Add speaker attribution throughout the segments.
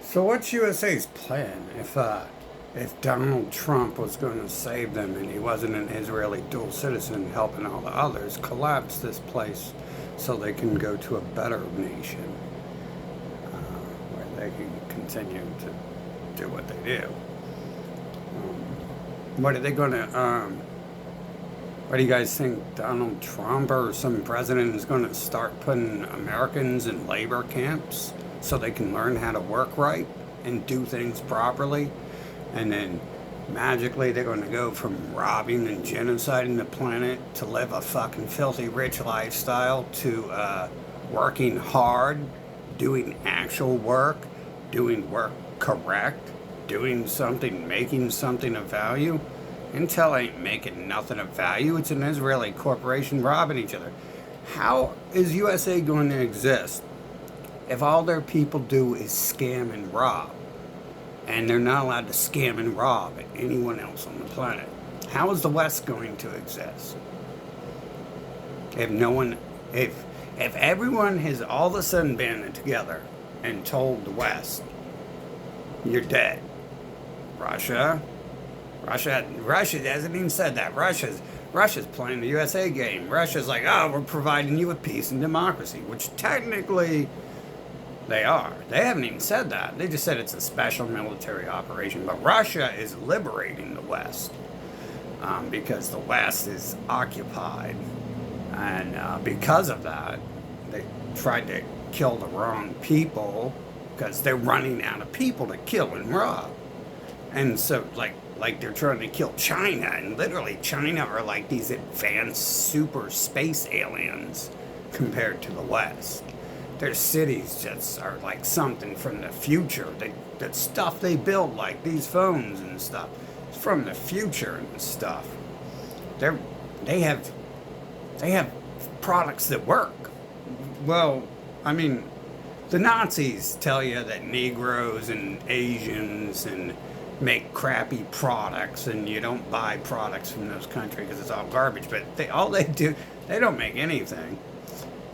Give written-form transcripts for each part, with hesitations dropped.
Speaker 1: So what's USA's plan if Donald Trump was going to save them and he wasn't an Israeli dual citizen helping all the others collapse this place so they can go to a better nation where they can continue to do what they do? What are they going to? What do you guys think? Donald Trump or some president is going to start putting Americans in labor camps so they can learn how to work right and do things properly? And then magically they're going to go from robbing and genociding the planet to live a fucking filthy rich lifestyle to working hard, doing actual work, doing work correct, doing something, making something of value. Intel ain't making nothing of value. It's an Israeli corporation robbing each other. How is USA going to exist if all their people do is scam and rob? And they're not allowed to scam and rob anyone else on the planet. How is the West going to exist? If no one, if everyone has all of a sudden banded together and told the West, you're dead. Russia hasn't even said that. Russia's playing the USA game. Russia's like, oh, we're providing you with peace and democracy, which technically they are. They haven't even said that. They just said it's a special military operation. But Russia is liberating the West because the West is occupied. And because of that, they tried to kill the wrong people because they're running out of people to kill and rob. And so, like they're trying to kill China, and literally China are like these advanced super space aliens compared to the West. Their cities just are like something from the future. That stuff they build, like these phones and stuff, it's from the future and stuff. They have products that work. Well, I mean, the Nazis tell you that Negroes and Asians and make crappy products and you don't buy products from those countries because it's all garbage. But all they do, they don't make anything.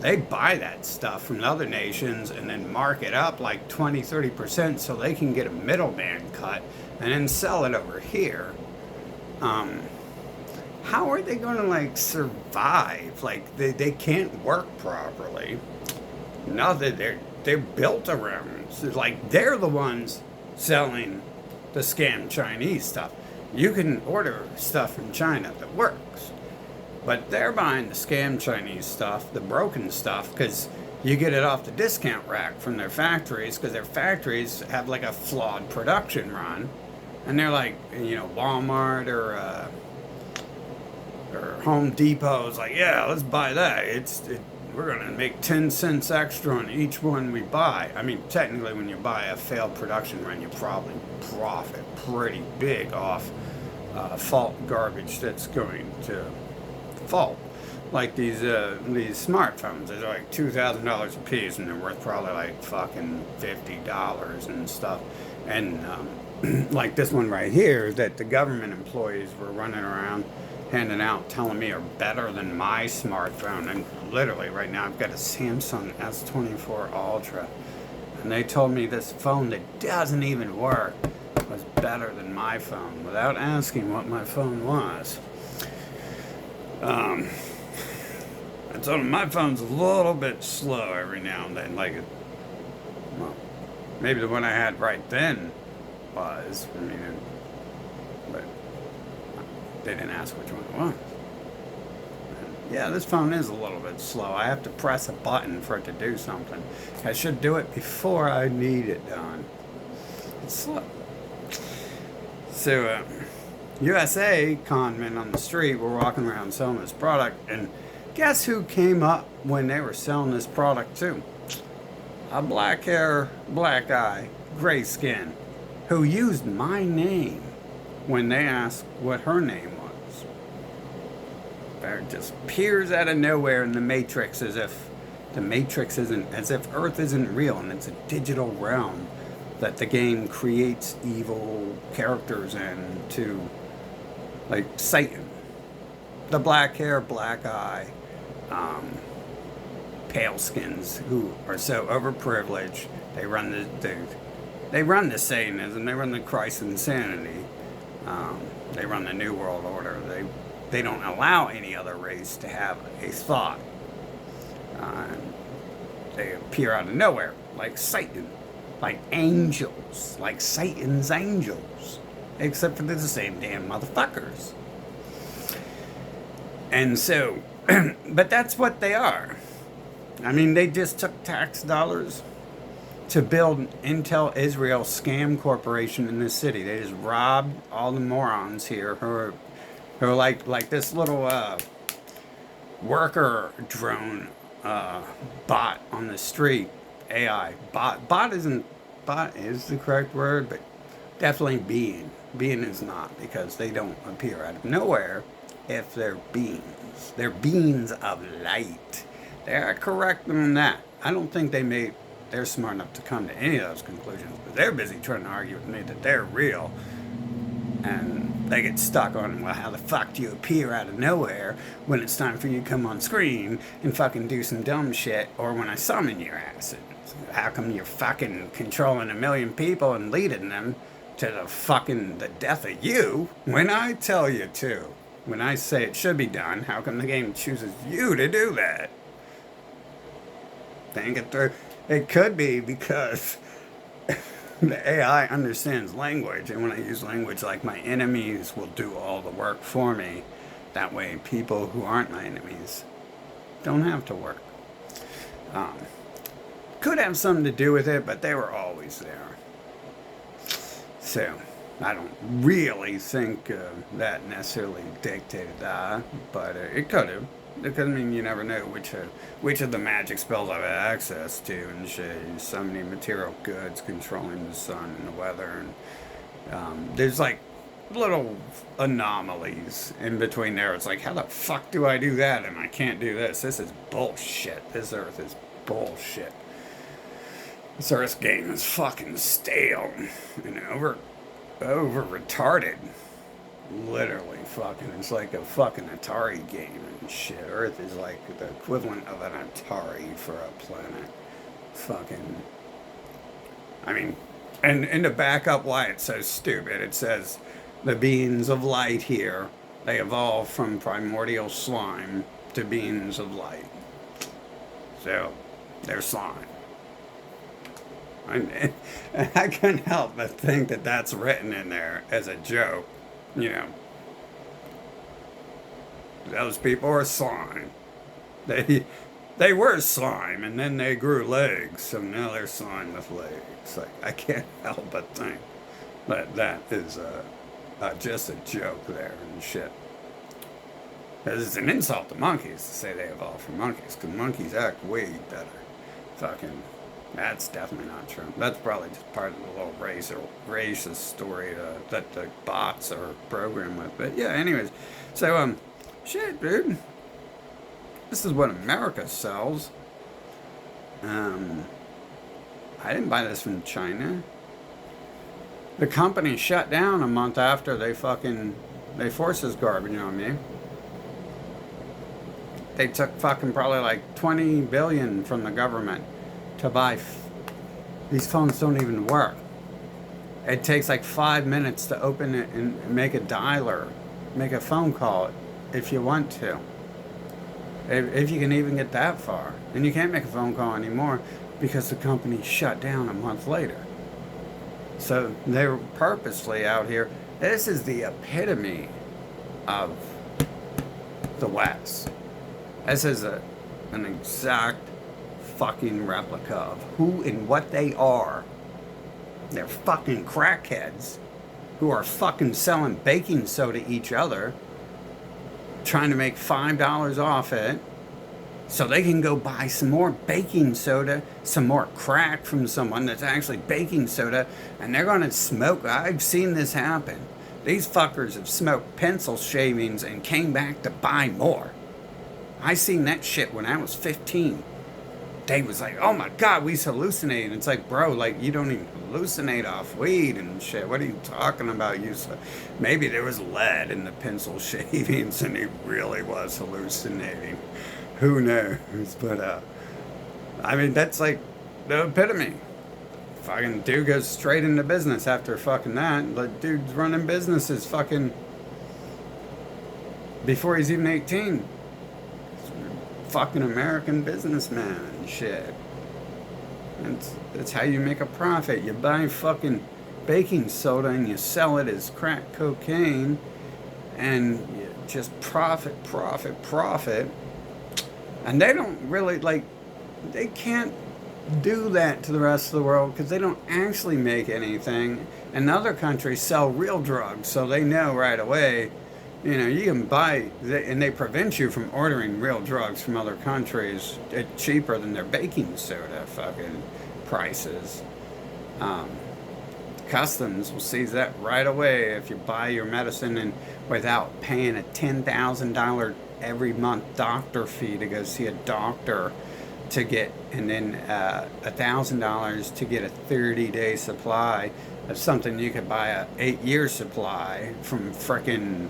Speaker 1: They buy that stuff from other nations and then mark it up like 20-30% so they can get a middleman cut and then sell it over here. How are they going to like survive? Like they can't work properly. Nothing. They're built around. So like they're the ones selling the scam Chinese stuff. You can order stuff from China that works, but they're buying the scam Chinese stuff, the broken stuff, because you get it off the discount rack from their factories, because their factories have like a flawed production run, and they're like, Walmart or Home Depot's like, yeah, let's buy that. We're going to make 10 cents extra on each one we buy. I mean, technically, when you buy a failed production run, you probably profit pretty big off fault garbage that's going to fault. Like these smartphones, they're like $2,000 a piece, and they're worth probably like fucking $50 and stuff. And like this one right here that the government employees were running around handing out, telling me are better than my smartphone. And literally right now I've got a Samsung S24 Ultra, and they told me this phone that doesn't even work was better than my phone without asking what my phone was. I told them my phone's a little bit slow every now and then, well, maybe the one I had right then was, but they didn't ask which one it was. And yeah, this phone is a little bit slow. I have to press a button for it to do something. I should do it before I need it done. It's slow. So, USA con men on the street were walking around selling this product, and guess who came up when they were selling this product too? A black hair, black eye, gray skin, who used my name when they asked what her name was. It just appears out of nowhere in the Matrix, as if Earth isn't real and it's a digital realm that the game creates evil characters in, to like Satan. The black hair, black eye, pale skins who are so overprivileged, they run they run the Satanism, they run the Christ insanity, they run the New World Order. They don't allow any other race to have a thought. They appear out of nowhere, like Satan, like angels, like Satan's angels, except for they're the same damn motherfuckers. And so, but that's what they are. I mean, they just took tax dollars to build Intel Israel scam corporation in this city. They just robbed all the morons here who are like this little worker drone bot on the street. AI bot is the correct word, but definitely being is not, because they don't appear out of nowhere if they're beings. They're beings of light. They are correct on that. I don't think they're smart enough to come to any of those conclusions, but they're busy trying to argue with me that they're real. And they get stuck on, well, how the fuck do you appear out of nowhere when it's time for you to come on screen and fucking do some dumb shit, or when I summon your ass? How come you're fucking controlling 1 million people and leading them to the death of you when I tell you to? When I say it should be done, how come the game chooses you to do that? Think it through. It could be because the AI understands language, and when I use language, like, my enemies will do all the work for me. That way, people who aren't my enemies don't have to work. Could have something to do with it, but they were always there. So, I don't really think that necessarily dictated that, but it could have. Because, I mean, you never know which of the magic spells I've had access to and shit. So many material goods controlling the sun and the weather, and there's like little anomalies in between there. It's like, how the fuck do I do that and I can't do this? This is bullshit. This Earth is bullshit. This Earth game is fucking stale and over retarded. Literally fucking, it's like a fucking Atari game and shit. Earth is like the equivalent of an Atari for a planet. Fucking, I mean, and to back up why it's so stupid, it says the beings of light here, they evolved from primordial slime to beings of light. So, they're slime. I couldn't help but think that that's written in there as a joke. You know, those people are slime. They were slime, and then they grew legs, so now they're slime with legs. Like, I can't help but think that is just a joke there and shit. Because it's an insult to monkeys to say they evolved from monkeys, because monkeys act way better. Fucking, that's definitely not true. That's probably just part of the little racist story that the bots are programmed with. But yeah, anyways. So, shit, dude. This is what America sells. I didn't buy this from China. The company shut down a month after they forced this garbage on me. They took fucking probably like 20 billion from the government to buy. These phones don't even work. It takes like 5 minutes to open it and make a dialer, make a phone call if you want to. If you can even get that far. And you can't make a phone call anymore because the company shut down a month later. So they're purposely out here. This is the epitome of the West. This is an exact fucking replica of who and what they are. They're fucking crackheads who are fucking selling baking soda to each other, trying to make $5 off it so they can go buy some more baking soda, some more crack from someone that's actually baking soda, and they're going to smoke. I've seen this happen. These fuckers have smoked pencil shavings and came back to buy more. I seen that shit when I was 15. They was like, oh my God, we hallucinate. And it's like, bro, like, you don't even hallucinate off weed and shit. What are you talking about? Maybe there was lead in the pencil shavings and he really was hallucinating. Who knows? But, I mean, that's like the epitome. Fucking dude goes straight into business after fucking that. The dude's running businesses fucking before he's even 18. Fucking American businessman and shit. That's how you make a profit. You buy fucking baking soda and you sell it as crack cocaine, and you just profit, profit, profit. And they don't really they can't do that to the rest of the world because they don't actually make anything. And other countries sell real drugs, so they know right away. You can buy, and they prevent you from ordering real drugs from other countries cheaper than their baking soda fucking prices. Customs will seize that right away if you buy your medicine and without paying a $10,000 every month doctor fee to go see a doctor to get, and then $1,000 to get a 30-day supply of something you could buy a 8-year supply from frickin'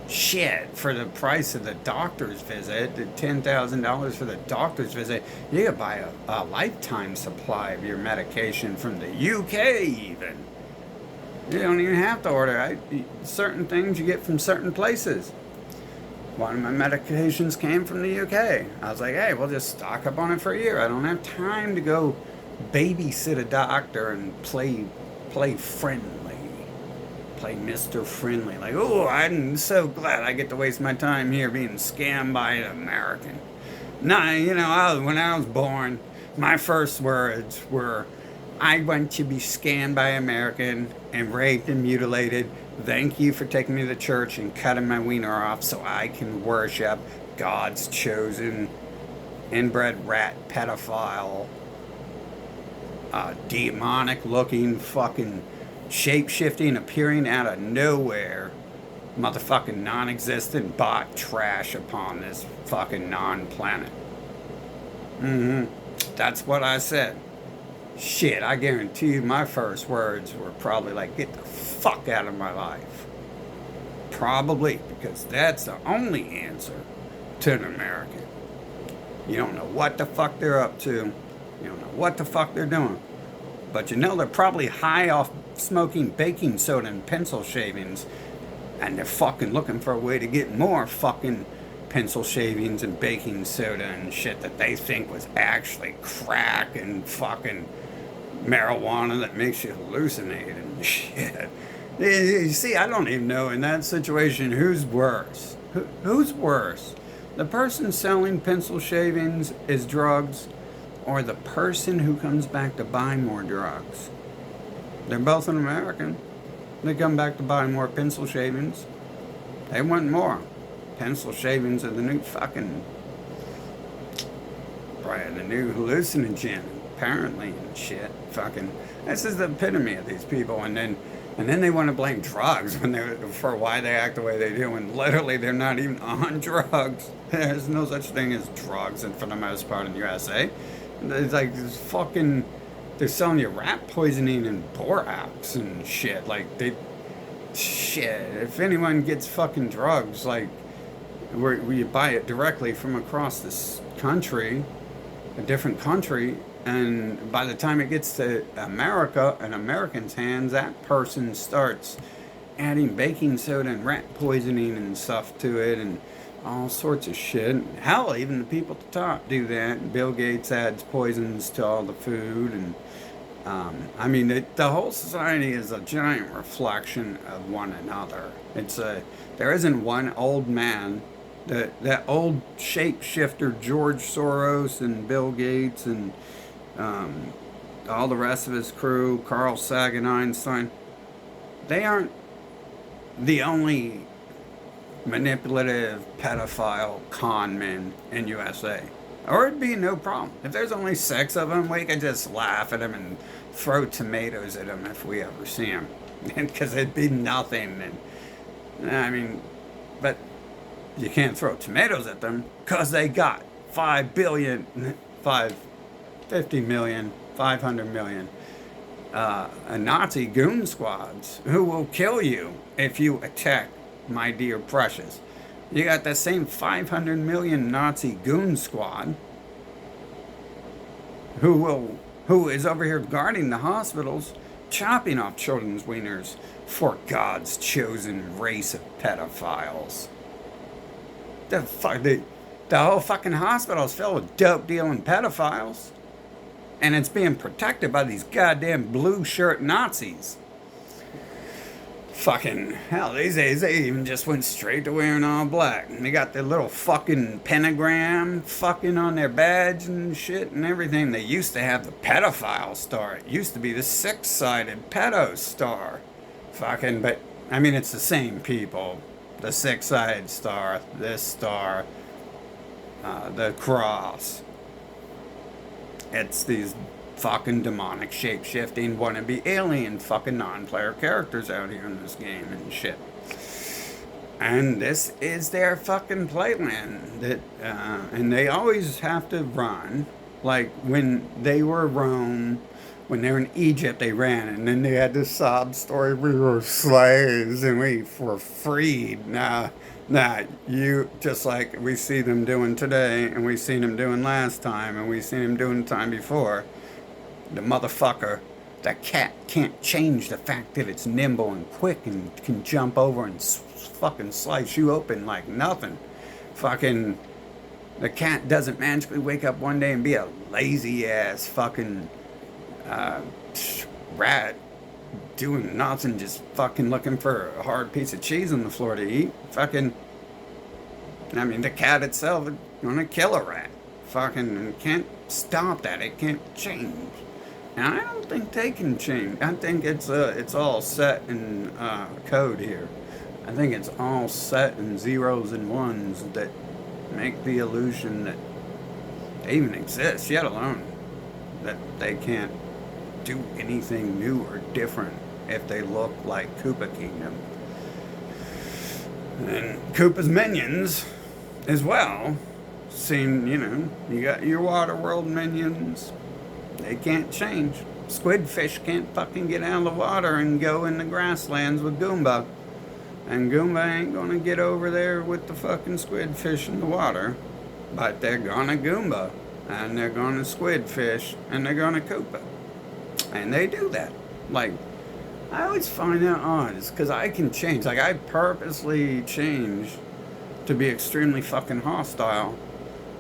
Speaker 1: shit for the price of the doctor's visit. The $10,000 for the doctor's visit, you could buy a lifetime supply of your medication from the UK even. You don't even have to order. Certain things you get from certain places. One of my medications came from the UK. I was like, hey, we'll just stock up on it for a year. I don't have time to go babysit a doctor and play friendly, play Mr. Friendly. Like, oh, I'm so glad I get to waste my time here being scammed by an American. Nah, when I was born, my first words were, I want to be scammed by an American and raped and mutilated. Thank you for taking me to church and cutting my wiener off so I can worship God's chosen inbred rat pedophile, demonic looking fucking shape-shifting, appearing out of nowhere, motherfucking non-existent bot trash upon this fucking non-planet. That's what I said. Shit, I guarantee you my first words were probably like, get the fuck out of my life. Probably, because that's the only answer to an American. You don't know what the fuck they're up to. You don't know what the fuck they're doing. But they're probably high off smoking baking soda and pencil shavings. And they're fucking looking for a way to get more fucking pencil shavings and baking soda and shit that they think was actually crack and fucking marijuana that makes you hallucinate and shit. You see, I don't even know in that situation who's worse. Who's worse? The person selling pencil shavings is drugs, or the person who comes back to buy more drugs? They're both an American. They come back to buy more pencil shavings. They want more. Pencil shavings are the new fucking, right, the new hallucinogen, apparently, and shit. Fucking, this is the epitome of these people. And then they want to blame drugs for why they act the way they do, and literally they're not even on drugs. There's no such thing as drugs, and for the most part in the USA. It's like this fucking, they're selling you rat poisoning and borax and shit. Like, shit, if anyone gets fucking drugs, like, where you buy it directly from across this country, a different country, and by the time it gets to America, in Americans' hands, that person starts adding baking soda and rat poisoning and stuff to it, and all sorts of shit. Hell, even the people at the top do that. Bill Gates adds poisons to all the food, and I mean, the whole society is a giant reflection of one another. There isn't one old man. That old shapeshifter George Soros and Bill Gates and all the rest of his crew, Carl Sagan, Einstein, they aren't the only manipulative, pedophile con men in USA. Or it'd be no problem. If there's only 6 of them, we could just laugh at them and throw tomatoes at them if we ever see them. Because it'd be nothing. And I mean, but you can't throw tomatoes at them because they got 5 billion, 50 million, 500 million Nazi goon squads who will kill you if you attack my dear precious. You got that same 500 million Nazi goon squad who will who is over here guarding the hospitals, chopping off children's wieners for God's chosen race of pedophiles. The whole fucking hospital is filled with dope dealing pedophiles. And it's being protected by these goddamn blue shirt Nazis. Fucking hell, these days they even just went straight to wearing all black. And they got their little fucking pentagram fucking on their badge and shit and everything. They used to have the pedophile star. It used to be the six-sided pedo star. Fucking, but, I mean, it's the same people. The six-sided star, this star, the cross. It's these fucking demonic shape-shifting wannabe alien fucking non-player characters out here in this game and shit. And this is their fucking playland. And they always have to run. Like when they were Rome, when they were in Egypt, they ran. And then they had this sob story, we were slaves and we were freed. Nah, you, just like we see them doing today, and we seen them doing last time, and we seen them doing the time before. The motherfucker, that cat can't change the fact that it's nimble and quick and can jump over and fucking slice you open like nothing. Fucking, the cat doesn't magically wake up one day and be a lazy ass fucking rat doing nothing, just fucking looking for a hard piece of cheese on the floor to eat. Fucking, I mean, the cat itself is gonna kill a rat. Fucking can't stop that. It can't change. And I don't think they can change. I think it's all set in code here. I think it's all set in zeros and ones that make the illusion that they even exist, yet alone that they can't do anything new or different if they look like Koopa Kingdom. And Koopa's minions as well seem, you got your water world minions. They can't change. Squidfish can't fucking get out of the water and go in the grasslands with Goomba. And Goomba ain't gonna get over there with the fucking squidfish in the water. But they're gonna Goomba. And they're gonna squidfish. And they're gonna Koopa. And they do that. Like, I always find that odd. It's because I can change. Like, I purposely change to be extremely fucking hostile.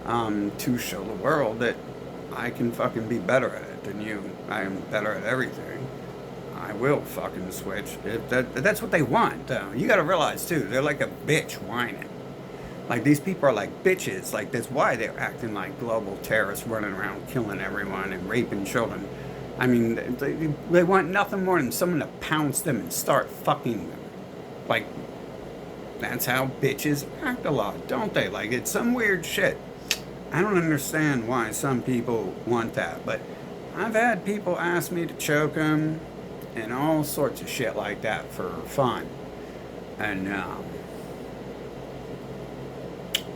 Speaker 1: To show the world that I can fucking be better at it than you. I am better at everything. I will fucking switch. That's what they want, though. You gotta realize, too, they're like a bitch whining. Like, these people are like bitches. Like, that's why they're acting like global terrorists running around killing everyone and raping children. I mean, they want nothing more than someone to pounce them and start fucking them. Like, that's how bitches act a lot, don't they? Like, it's some weird shit. I don't understand why some people want that, but I've had people ask me to choke them and all sorts of shit like that for fun. And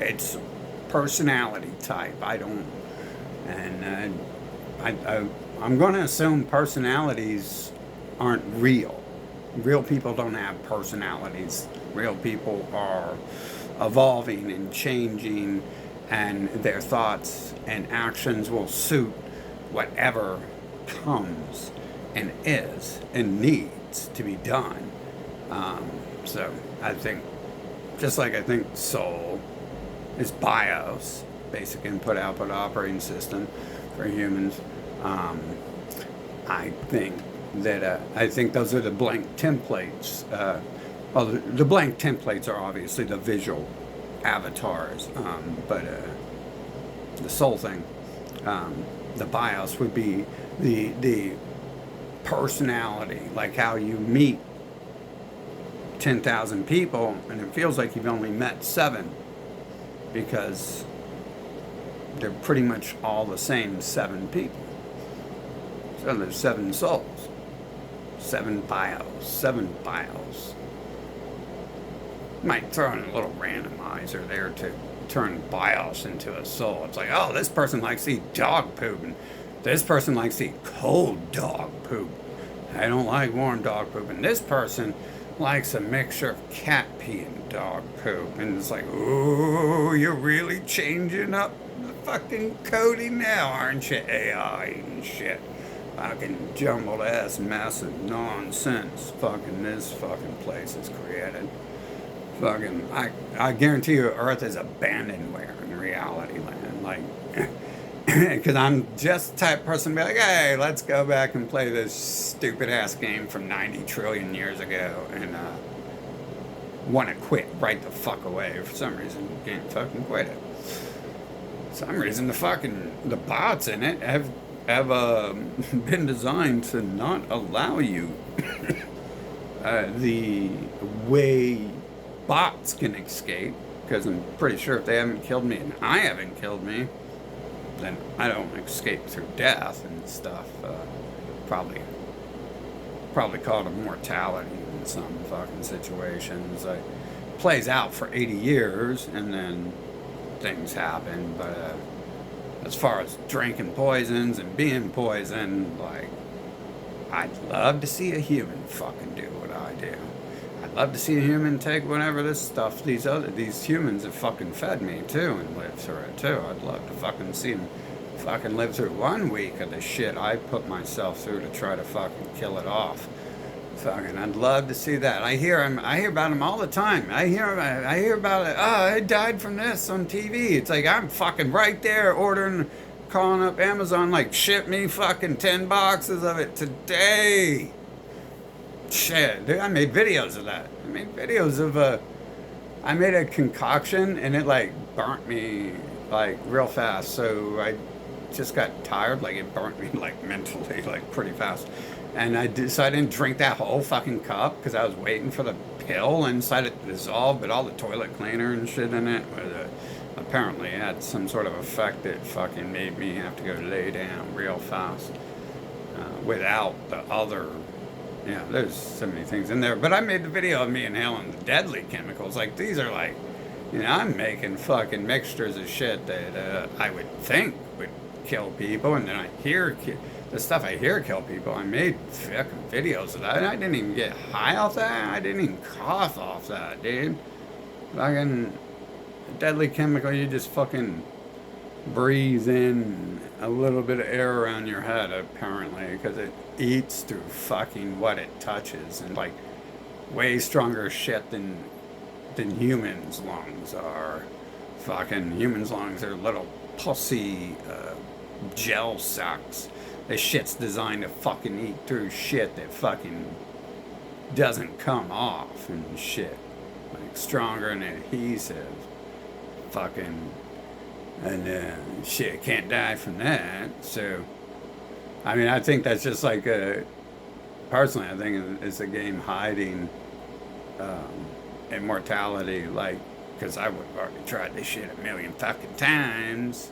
Speaker 1: it's personality type. I don't, and I'm going to assume personalities aren't real. Real people don't have personalities. Real people are evolving and changing, and their thoughts and actions will suit whatever comes and is and needs to be done. So I think, just like I think soul is BIOS, basic input output operating system for humans, I think that I think those are the blank templates. Well, the blank templates are obviously the visual avatars, but the soul thing, the BIOS would be the personality, like how you meet 10,000 people and it feels like you've only met 7 because they're pretty much all the same 7 people. So there's 7 souls, 7 BIOS. Might throw in a little randomizer there to turn BIOS into a soul. It's like, oh, this person likes to eat dog poop, and this person likes to eat cold dog poop. I don't like warm dog poop, and this person likes a mixture of cat pee and dog poop. And it's like, ooh, you're really changing up the fucking coding now, aren't you, AI and shit? fucking jumbled ass mess of nonsense fucking this fucking place is created. Fucking, I guarantee you Earth is abandonware in reality land. Like, because I'm just the type of person to be like, hey, let's go back and play this stupid ass game from 90 trillion years ago and want to quit right the fuck away. For some reason, can't fucking quit it. Some reason the bots in it have been designed to not allow you the way bots can escape, because I'm pretty sure if they haven't killed me and I haven't killed me, then I don't escape through death and stuff. Probably called a mortality in some fucking situations. It plays out for 80 years and then things happen. But as far as drinking poisons and being poisoned, like, I'd love to see a human fucking do what I do. I'd love to see a human take whatever this stuff these humans have fucking fed me too and live through it too. I'd love to fucking see them fucking live through 1 week of the shit I put myself through to try to fucking kill it off. Fucking, I'd love to see that. I hear about them all the time. I hear about it. Oh, I died from this on TV. It's like I'm fucking right there calling up Amazon like, ship me fucking 10 boxes of it today. Shit, dude, I made videos of that. I made videos of I made a concoction and it like burnt me like real fast. So I just got tired, like it burnt me like mentally, like pretty fast. And I didn't drink that whole fucking cup because I was waiting for the pill inside it to dissolve, but all the toilet cleaner and shit in it apparently had some sort of effect that fucking made me have to go lay down real fast without the other. Yeah, there's so many things in there. But I made the video of me inhaling the deadly chemicals. Like, these are like, I'm making fucking mixtures of shit that I would think would kill people. And then I hear the stuff I hear kill people. I made fucking videos of that. And I didn't even get high off that. I didn't even cough off that, dude. Fucking deadly chemical, you just fucking breathe in a little bit of air around your head, apparently, because it eats through fucking what it touches, and like way stronger shit than humans' lungs are. Fucking humans' lungs are little pussy gel sacks. This shit's designed to fucking eat through shit that fucking doesn't come off and shit. Like stronger and adhesive. Fucking, and shit, can't die from that. So, I mean, I think that's just like personally, I think it's a game hiding immortality, like, because I would have already tried this shit a million fucking times.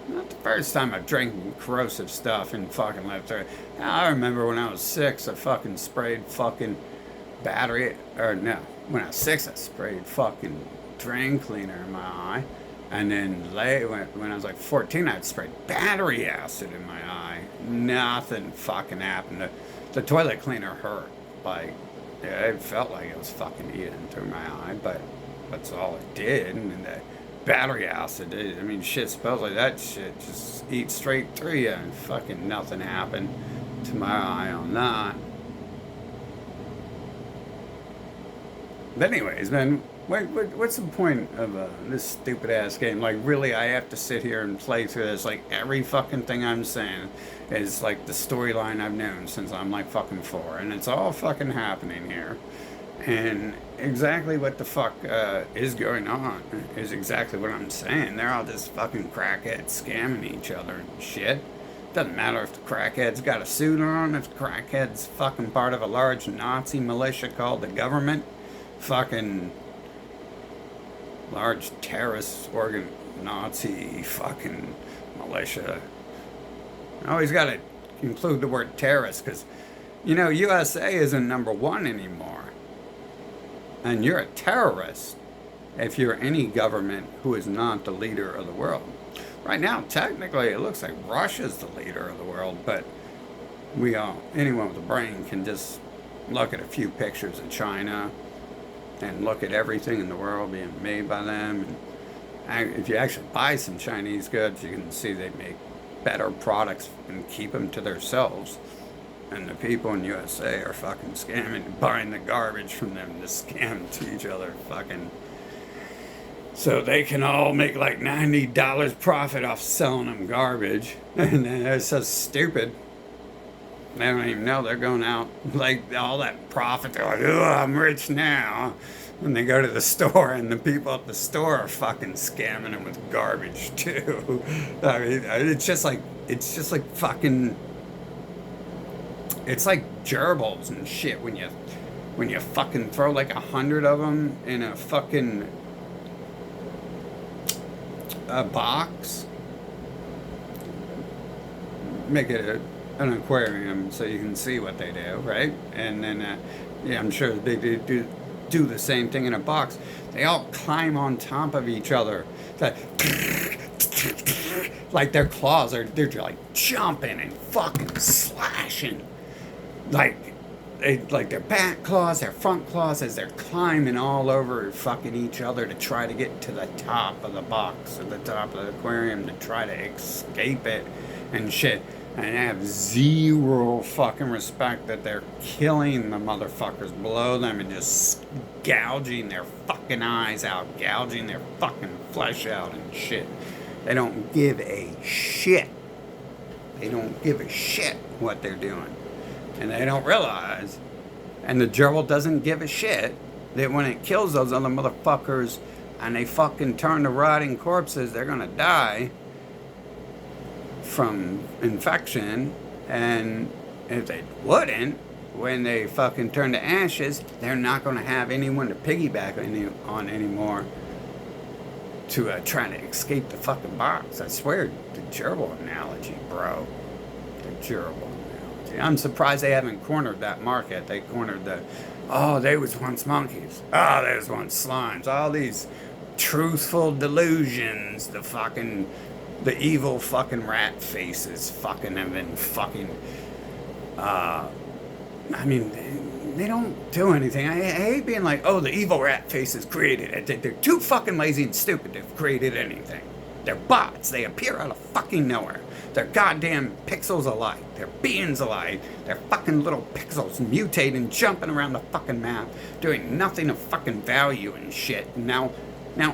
Speaker 1: Not the first time I've drank corrosive stuff and fucking lived through it. I remember when I was 6, I fucking sprayed fucking when I was 6, I sprayed fucking drain cleaner in my eye. And then when I was like 14, I'd sprayed battery acid in my eye. Nothing fucking happened. The toilet cleaner hurt. Like, yeah, it felt like it was fucking eating through my eye, but that's all it did. And the battery acid, shit smells like that shit just eats straight through you, and fucking nothing happened to my eye on that. But anyways, man, what's the point of this stupid ass game? Like, really, I have to sit here and play through this. Like, every fucking thing I'm saying is like the storyline I've known since I'm like fucking 4, and it's all fucking happening here. And exactly what the fuck is going on is exactly what I'm saying. They're all just fucking crackheads scamming each other and shit. Doesn't matter if the crackhead's got a suit on, if the crackhead's fucking part of a large Nazi militia called the government. Fucking large terrorist Nazi fucking militia. I always got to include the word terrorist because, USA isn't number 1 anymore. And you're a terrorist if you're any government who is not the leader of the world. Right now, technically, it looks like Russia's the leader of the world, but anyone with a brain can just look at a few pictures of China and look at everything in the world being made by them. And if you actually buy some Chinese goods, you can see they make better products and keep them to themselves. And the people in USA are fucking scamming, buying the garbage from them to scam to each other, fucking. So they can all make like $90 profit off selling them garbage. And they're so stupid. They don't even know they're going out like all that profit. They're like, oh, I'm rich now. And they go to the store, and the people at the store are fucking scamming them with garbage too. I mean, it's just like fucking. It's like gerbils and shit when you fucking throw like 100 of them in a fucking box. Make it an aquarium so you can see what they do, right? And then, yeah, I'm sure they do the same thing in a box. They all climb on top of each other. Like their claws they're like jumping and fucking slashing. Like their back claws, their front claws, as they're climbing all over fucking each other to try to get to the top of the box or the top of the aquarium to try to escape it and shit. And I have zero fucking respect that they're killing the motherfuckers below them and just gouging their fucking eyes out, gouging their fucking flesh out and shit. They don't give a shit. They don't give a shit what they're doing. And they don't realize, and the gerbil doesn't give a shit, that when it kills those other motherfuckers and they fucking turn to rotting corpses, they're gonna die from infection. And if they wouldn't, when they fucking turn to ashes, they're not going to have anyone to piggyback on anymore to try to escape the fucking box. I swear, the gerbil analogy, bro. The gerbil analogy. I'm surprised they haven't cornered that market. They cornered they was once monkeys. Oh, they was once slimes. All these truthful delusions, the evil fucking rat faces fucking have been fucking, I mean, they don't do anything. I hate being like, oh, the evil rat faces created it. They're too fucking lazy and stupid to have created anything. They're bots. They appear out of fucking nowhere. They're goddamn pixels alike. They're beings alike. They're fucking little pixels mutating, jumping around the fucking map, doing nothing of fucking value and shit. Now,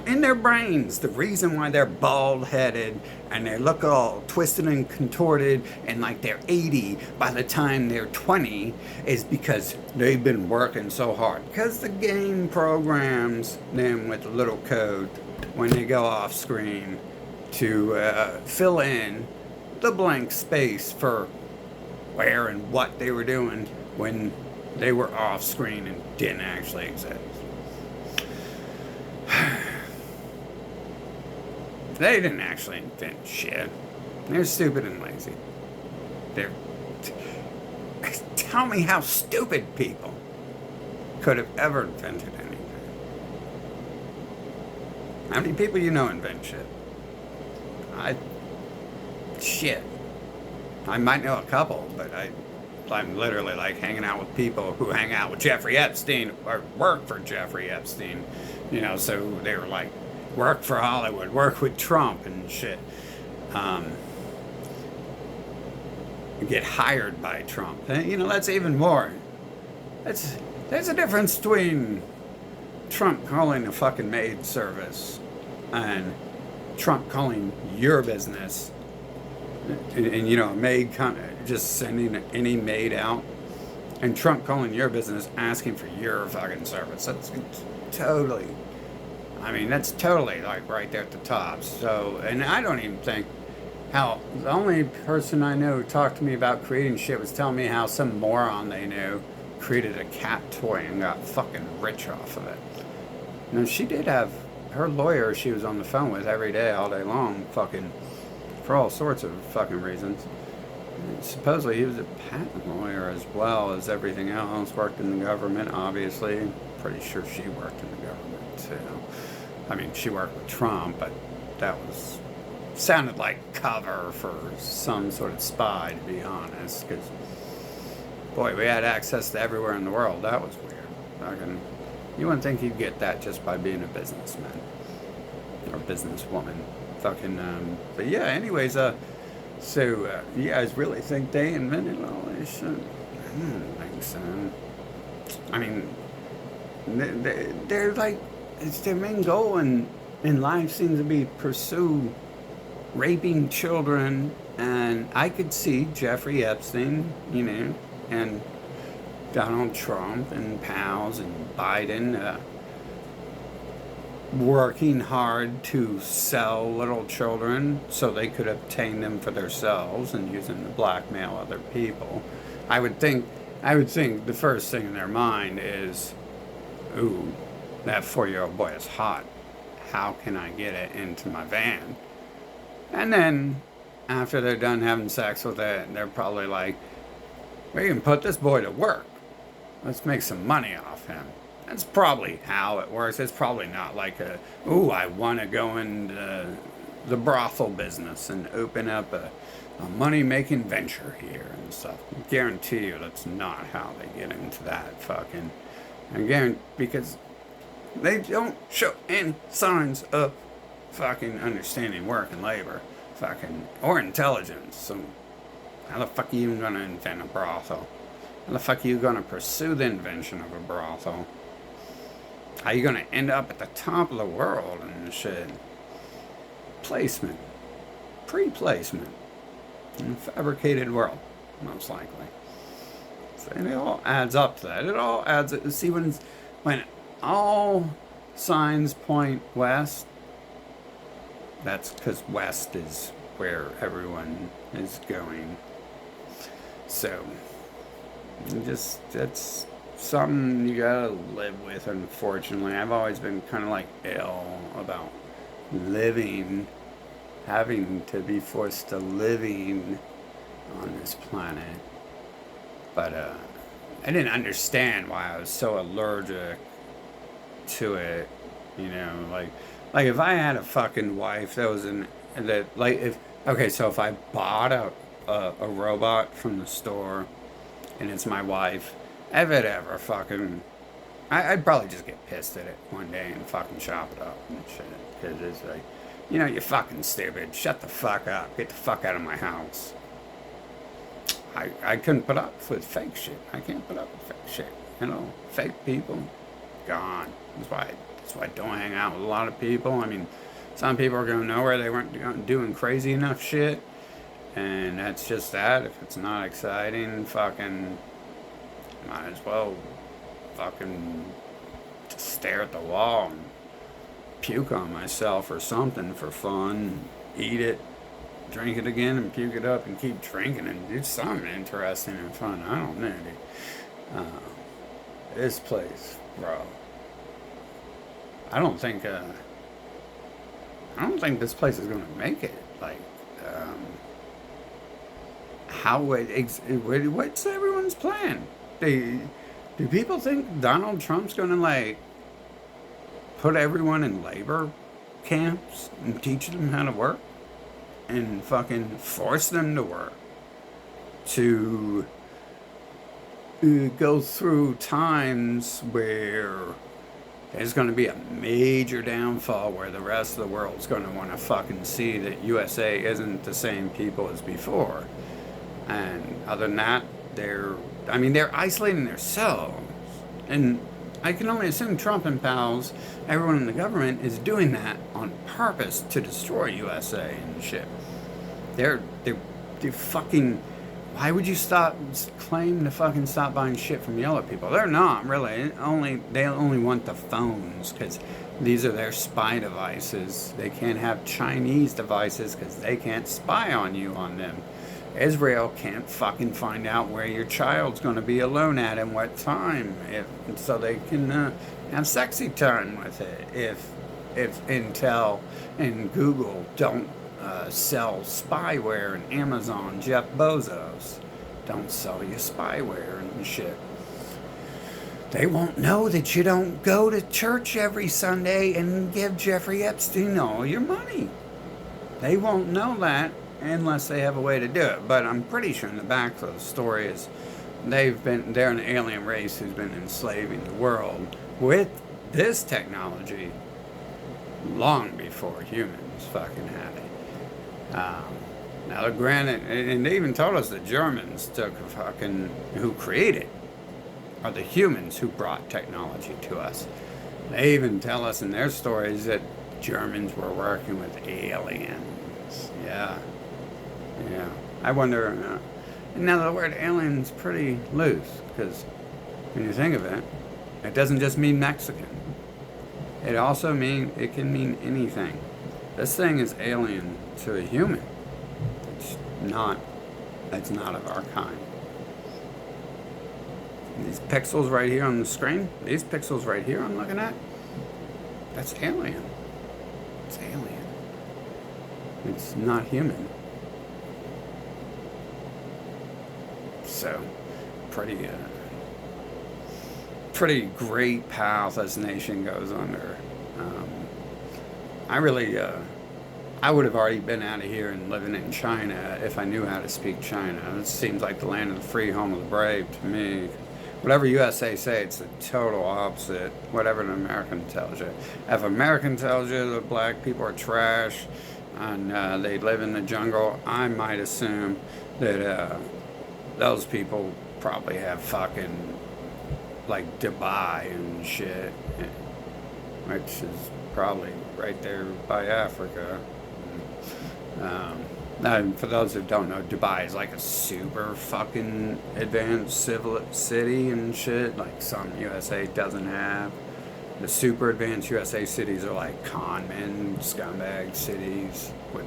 Speaker 1: in their brains, the reason why they're bald-headed and they look all twisted and contorted and like they're 80 by the time they're 20 is because they've been working so hard. Because the game programs them with a little code when they go off screen to fill in the blank space for where and what they were doing when they were off screen and didn't actually exist. They didn't actually invent shit. They're stupid and lazy. Tell me how stupid people could have ever invented anything. How many people you know invent shit? Shit. I might know a couple, but I'm literally like hanging out with people who hang out with Jeffrey Epstein or work for Jeffrey Epstein. So they were like, work for Hollywood, work with Trump and shit. Get hired by Trump. That's even more. There's a difference between Trump calling a fucking maid service and Trump calling your business and a maid just sending any maid out, and Trump calling your business asking for your fucking service. That's totally like right there at the top. So, and I don't even think how the only person I know who talked to me about creating shit was telling me how some moron they knew created a cat toy and got fucking rich off of it. Now, she did have her lawyer she was on the phone with every day, all day long, fucking, for all sorts of fucking reasons. And supposedly he was a patent lawyer as well as everything else, worked in the government, obviously. Pretty sure she worked in the government, too. I mean, she worked with Trump, but that sounded like cover for some sort of spy, to be honest, because, boy, we had access to everywhere in the world. That was weird. You wouldn't think you'd get that just by being a businessman or businesswoman. But yeah, anyways, So, you guys really think they invented all this shit? I don't think so. I mean, they're like, it's their main goal in life seems to be pursue raping children. And I could see Jeffrey Epstein, and Donald Trump and pals and Biden working hard to sell little children so they could obtain them for themselves and use them to blackmail other people. I would think the first thing in their mind is, ooh, that 4-year-old boy is hot. How can I get it into my van? And then after they're done having sex with it, they're probably like, we can put this boy to work. Let's make some money off him. That's probably how it works. It's probably not like I want to go into the brothel business and open up a money-making venture here and stuff. I guarantee you that's not how they get into that fucking. Again, because they don't show any signs of fucking understanding work and labor, or intelligence. So how the fuck are you gonna invent a brothel? How the fuck are you gonna pursue the invention of a brothel? How are you gonna end up at the top of the world and shit? Placement. Pre-placement. In a fabricated world, most likely. So it all adds up to that. It all adds. See, when all signs point west, that's because west is where everyone is going. So, that's something you gotta live with, unfortunately. I've always been kind of like ill about having to be forced to living on this planet. But I didn't understand why I was so allergic to it. Like if I had a fucking wife that was so if I bought a robot from the store and it's my wife, if it ever fucking, I'd probably just get pissed at it one day and fucking chop it up and shit. Because it's like, you're fucking stupid. Shut the fuck up. Get the fuck out of my house. I couldn't put up with fake shit. I can't put up with fake shit. Fake people, gone. That's why I don't hang out with a lot of people. I mean, some people are going nowhere. They weren't doing crazy enough shit. And that's just that. If it's not exciting, fucking might as well fucking just stare at the wall and puke on myself or something for fun. Eat it, drink it again, and puke it up and keep drinking and do something interesting and fun. I don't know, dude. This place, bro. I don't think this place is gonna make it. Like, what's everyone's plan? Do people think Donald Trump's gonna like put everyone in labor camps and teach them how to work and fucking force them to work to go through times where there's going to be a major downfall where the rest of the world's going to want to fucking see that USA isn't the same people as before. And other than that, they're isolating themselves. And I can only assume Trump and pals, everyone in the government, is doing that on purpose to destroy USA and shit. They're fucking. Why would you claim to fucking stop buying shit from yellow people? They're not really. They only want the phones because these are their spy devices. They can't have Chinese devices because they can't spy on you on them. Israel can't fucking find out where your child's going to be alone at and what time, so they can have sexy time with it. If Intel and Google don't sell spyware, and Amazon, Jeff Bezos, don't sell you spyware and shit. They won't know that you don't go to church every Sunday and give Jeffrey Epstein all your money. They won't know that unless they have a way to do it. But I'm pretty sure in the back of the story is they're an alien race who's been enslaving the world with this technology long before humans fucking had it. Now, granted, and they even told us the Germans took who created, or the humans who brought technology to us. They even tell us in their stories that Germans were working with aliens. Yeah, yeah. I wonder. Now the word alien's pretty loose because when you think of it, it doesn't just mean Mexican. It can mean anything. This thing is alien to a human. It's not. It's not of our kind. These pixels right here on the screen, these pixels right here I'm looking at, that's alien. It's alien. It's not human. So, pretty great path as the nation goes under. I really, I would have already been out of here and living in China if I knew how to speak China. It seems like the land of the free, home of the brave to me. Whatever USA say, it's the total opposite. Whatever an American tells you. If American tells you that black people are trash and they live in the jungle, I might assume that those people probably have fucking like Dubai and shit, which is probably right there by Africa. And for those who don't know, Dubai is like a super fucking advanced civil city and shit, like some USA doesn't have. The super advanced USA cities are like con men, scumbag cities with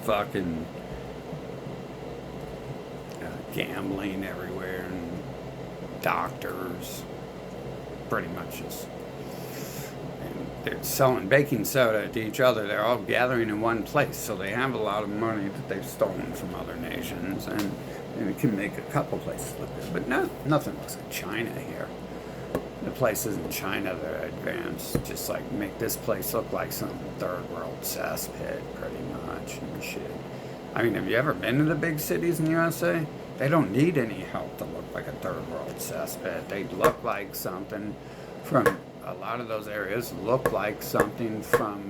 Speaker 1: fucking gambling everywhere and doctors, pretty much just. They're selling baking soda to each other. They're all gathering in one place, so they have a lot of money that they've stolen from other nations, and it can make a couple places look good. But nothing looks like China here. The places in China that are advanced just like make this place look like some third world cesspit, pretty much, and shit. I mean, have you ever been to the big cities in the USA? They don't need any help to look like a third world cesspit. They look like something from. A lot of those areas look like something from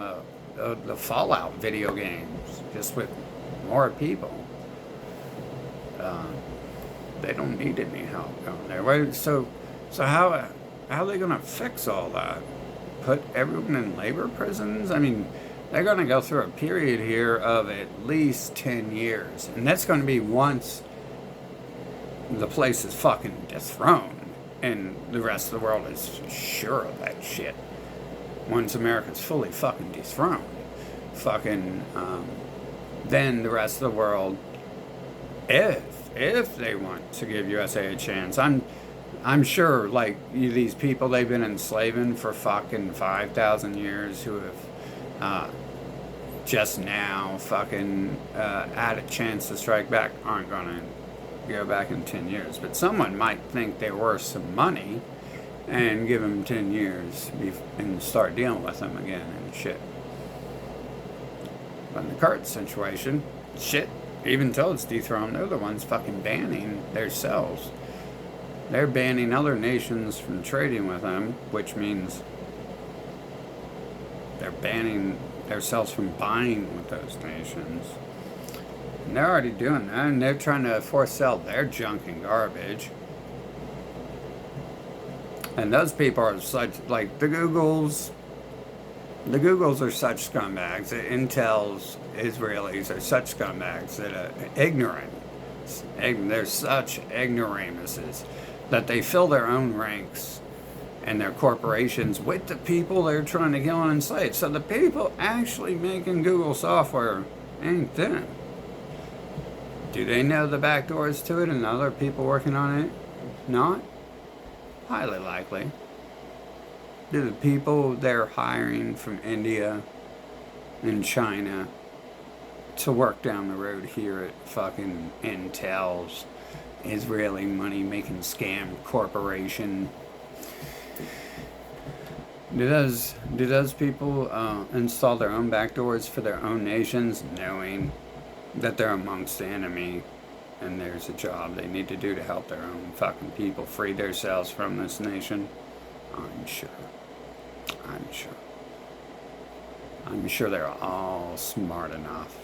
Speaker 1: the Fallout video games, just with more people. They don't need any help down there. So how are they going to fix all that? Put everyone in labor prisons? I mean, they're going to go through a period here of at least 10 years, and that's going to be once the place is fucking dethroned. And the rest of the world is sure of that shit. Once America's fully fucking dethroned, then the rest of the world, if they want to give USA a chance, I'm sure like these people they've been enslaving for fucking 5,000 years who have just now fucking had a chance to strike back aren't gonna go back in 10 years, but someone might think they're worth some money and give them 10 years and start dealing with them again and shit. But in the current situation, shit, even till it's dethroned, they're the ones fucking banning themselves. They're banning other nations from trading with them, which means they're banning themselves from buying with those nations. And they're already doing that, and they're trying to force sell their junk and garbage. And those people are such, like the Googles are such scumbags. The Intel's Israelis are such scumbags that are ignorant. They're such ignoramuses that they fill their own ranks and their corporations with the people they're trying to kill on site. So the people actually making Google software ain't them. Do they know the back doors to it and other people working on it? Not? Highly likely. Do the people they're hiring from India and China to work down the road here at fucking Intel's Israeli money-making scam corporation, do those people install their own backdoors for their own nations, knowing that they're amongst the enemy and there's a job they need to do to help their own fucking people free themselves from this nation? I'm sure. I'm sure they're all smart enough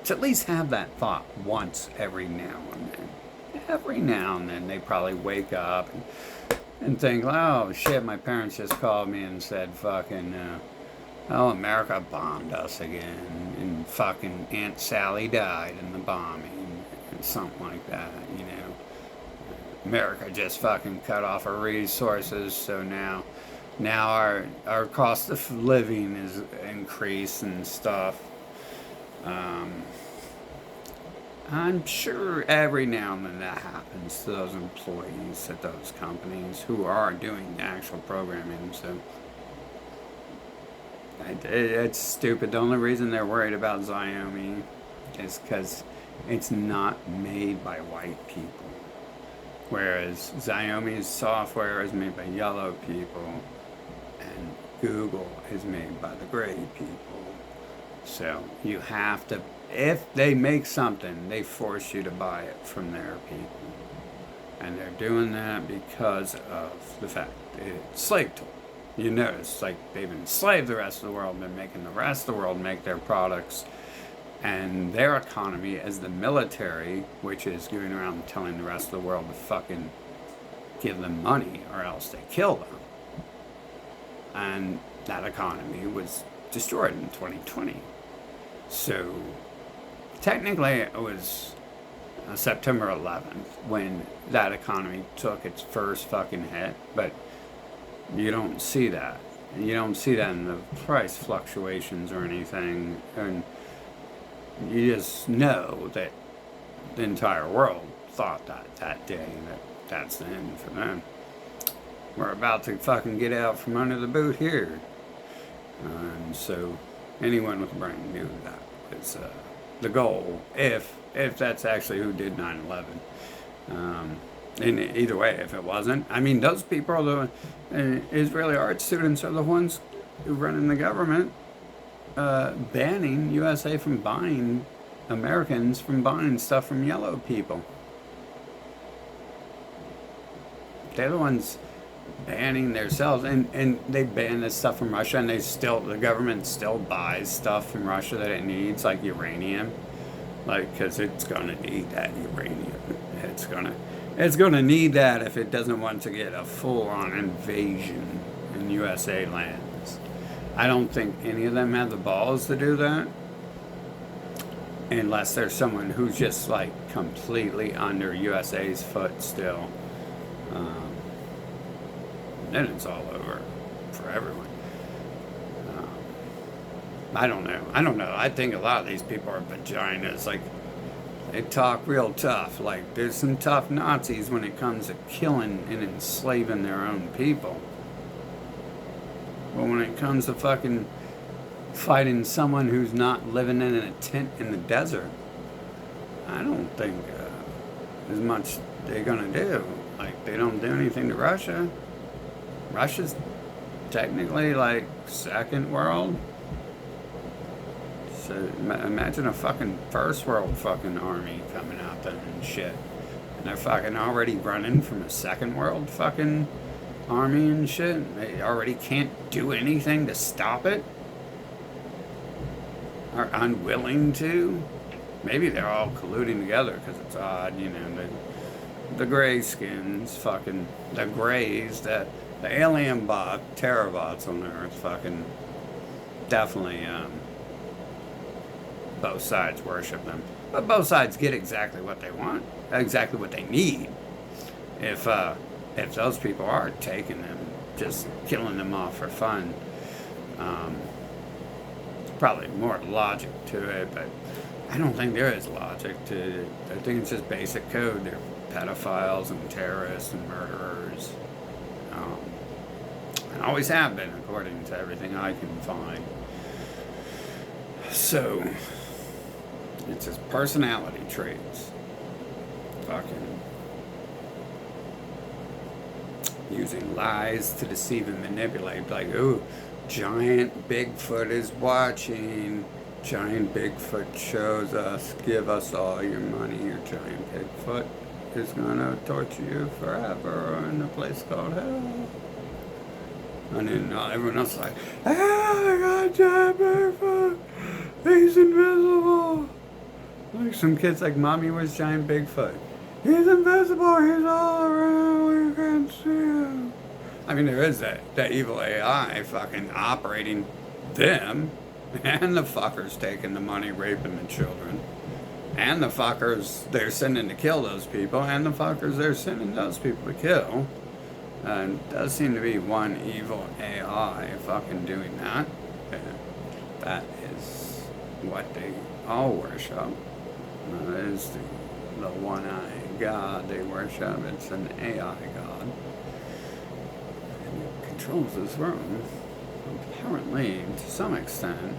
Speaker 1: to at least have that thought once every now and then. Every now and then they probably wake up and think, oh shit, my parents just called me and said fucking, oh, America bombed us again, and fucking Aunt Sally died in the bombing, and something like that, you know. America just fucking cut off our resources, so now our cost of living is increased and stuff. I'm sure every now and then that happens to those employees at those companies who are doing the actual programming. So it's stupid. The only reason they're worried about Xiaomi is because it's not made by white people, whereas Xiaomi's software is made by yellow people, and Google is made by the gray people. So you have to, if they make something, they force you to buy it from their people. And they're doing that because of the fact that it's slave tool. You notice, like, they've enslaved the rest of the world, they're making the rest of the world make their products, and their economy as the military, which is going around telling the rest of the world to fucking give them money or else they kill them. And that economy was destroyed in 2020. So technically it was September 11th when that economy took its first fucking hit, but you don't see that. You don't see that in the price fluctuations or anything, and you just know that the entire world thought that day that's the end for them. We're about to fucking get out from under the boot here. And so anyone with a brain knew that was the goal, if that's actually who did 9/11. And either way, if it wasn't, I mean, those people are the Israeli art students are the ones who run in the government, banning USA from buying, Americans from buying stuff from yellow people. They're the ones banning themselves, and they ban this stuff from Russia, and the government still buys stuff from Russia that it needs, like uranium, like, because it's gonna need that uranium. It's gonna need that if it doesn't want to get a full-on invasion in USA lands. I don't think any of them have the balls to do that, unless there's someone who's just like completely under USA's foot still. Then it's all over for everyone. I don't know. I think a lot of these people are vaginas. Like, they talk real tough. Like, there's some tough Nazis when it comes to killing and enslaving their own people. But when it comes to fucking fighting someone who's not living in a tent in the desert, I don't think as much they're gonna do. Like, they don't do anything to Russia. Russia's technically like second world. So imagine a fucking first world fucking army coming out there and shit. And they're fucking already running from a second world fucking army and shit. They already can't do anything to stop it. Are unwilling to. Maybe they're all colluding together because it's odd, you know. The gray skins, fucking, the grays, the alien terror bots on Earth, fucking, definitely, both sides worship them. But both sides get exactly what they want, exactly what they need. If those people are taking them, just killing them off for fun, probably more logic to it, but I don't think there is logic to it. I think it's just basic code. They're pedophiles and terrorists and murderers. And always have been, according to everything I can find. So, it's his personality traits. Fucking using lies to deceive and manipulate. Like, ooh, giant Bigfoot is watching. Giant Bigfoot shows us, give us all your money. Your giant Bigfoot is gonna torture you forever in a place called hell. And then everyone else is like, I got giant Bigfoot. He's invisible. Like some kids like Mommy was giant Bigfoot. He's invisible, he's all around, we can't see him. I mean, there is that evil AI fucking operating them, and the fuckers taking the money, raping the children, and the fuckers they're sending to kill those people, and the fuckers they're sending those people to kill. And it does seem to be one evil AI fucking doing that. That is what they all worship. That is the one-eyed God they worship. It's an AI God. And it controls this room, apparently, to some extent.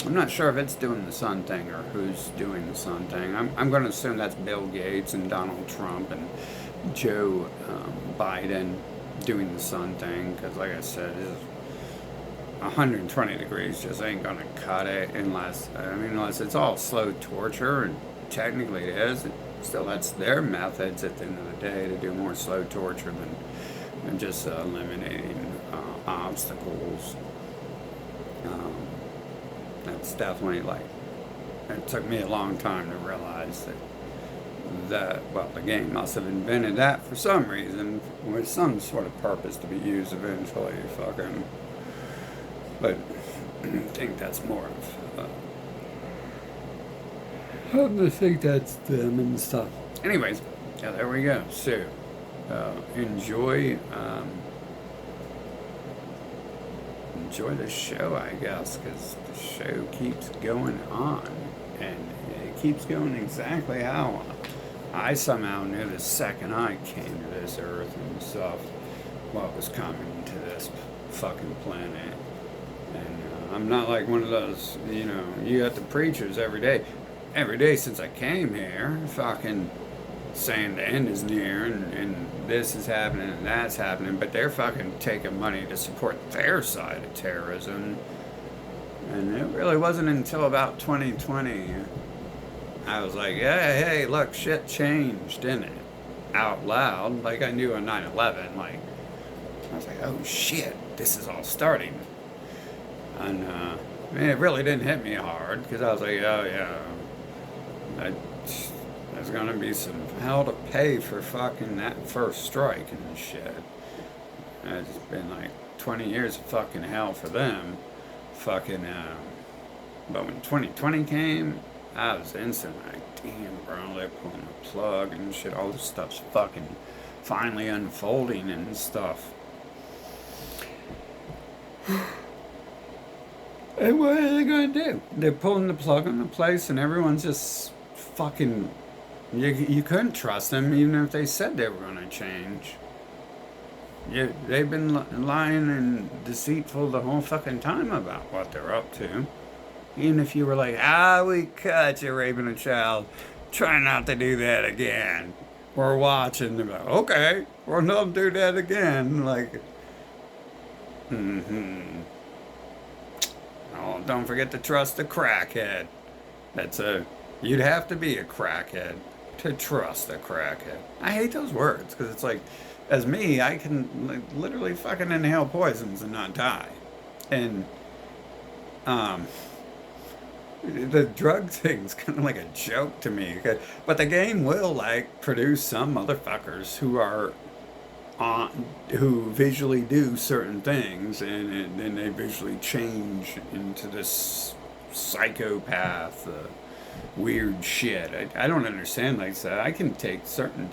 Speaker 1: I'm not sure if it's doing the sun thing or who's doing the sun thing. I'm going to assume that's Bill Gates and Donald Trump and Joe Biden doing the sun thing, because like I said, 120 degrees just ain't gonna cut it unless it's all slow torture, and technically it is. Still, that's their methods at the end of the day to do more slow torture than just eliminating obstacles. That's definitely it took me a long time to realize well, the game must have invented that for some reason, with some sort of purpose to be used eventually, fucking. But I think that's more of. I think that's them and stuff. Anyways, yeah, there we go. So, enjoy the show, I guess, because the show keeps going on, and it keeps going exactly how I somehow knew the second I came to this earth and stuff, what was coming to this fucking planet. And I'm not like one of those, you got the preachers every day since I came here, fucking saying the end is near and this is happening and that's happening, but they're fucking taking money to support their side of terrorism. And it really wasn't until about 2020 I was like, hey, look, shit changed, didn't it? Out loud, like I knew on 9/11, like, I was like, oh shit, this is all starting. And it really didn't hit me hard, because I was like, oh yeah, there's gonna be some hell to pay for fucking that first strike and shit. It's been like 20 years of fucking hell for them. Fucking, but when 2020 came, I was instantly like, damn, bro, they're pulling the plug and shit. All this stuff's fucking finally unfolding and stuff. And what are they gonna do? They're pulling the plug on the place, and everyone's just fucking. You couldn't trust them, even if they said they were gonna change. They've been lying and deceitful the whole fucking time about what they're up to. Even if you were like, we caught you raping a child, try not to do that again. We're watching. They're like, okay, well, don't do that again. Like, Oh, don't forget to trust a crackhead. You'd have to be a crackhead to trust a crackhead. I hate those words, because it's like, as me, I can literally fucking inhale poisons and not die. And, the drug thing's kind of like a joke to me, but the game will produce some motherfuckers who visually do certain things, and then they visually change into this psychopath, weird shit. I don't understand like that. I can take certain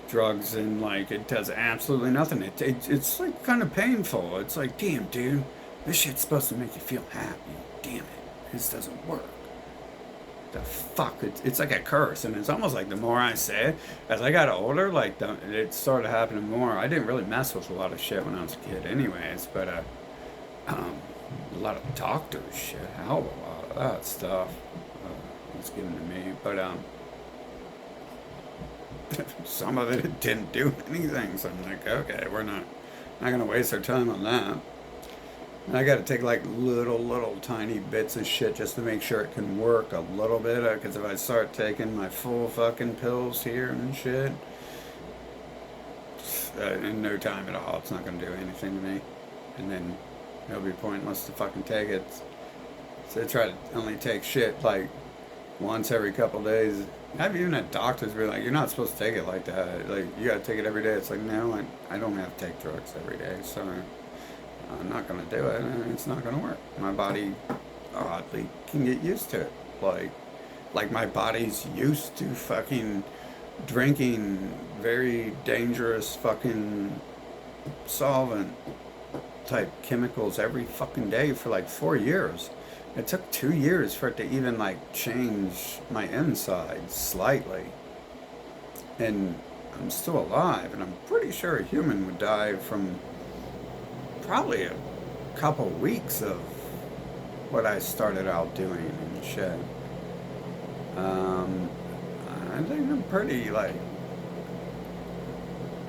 Speaker 1: drugs and it does absolutely nothing. It's like kind of painful. It's like, damn, dude, this shit's supposed to make you feel happy. Damn it. This doesn't work. The fuck? It's like a curse, and it's almost like the more I say it, as I got older, it started happening more. I didn't really mess with a lot of shit when I was a kid, anyways, but a lot of doctors shit, a hell of a lot of that stuff was given to me, but some of it didn't do anything. So I'm like, okay, we're not gonna waste our time on that. I got to take little tiny bits of shit just to make sure it can work a little bit. Because if I start taking my full fucking pills here and shit, in no time at all, it's not going to do anything to me. And then it'll be pointless to fucking take it. So I try to only take shit once every couple days. I've even had doctors be like, "You're not supposed to take it like that. Like you got to take it every day." It's like, no, I don't have to take drugs every day. Sorry, I'm not gonna do it. And it's not gonna work. My body oddly can get used to it. Like my body's used to fucking drinking very dangerous fucking solvent type chemicals every fucking day for like 4 years. It took 2 years for it to even like change my insides slightly. And I'm still alive, and I'm pretty sure a human would die from probably a couple weeks of what I started out doing and shit. Um, I think I'm pretty like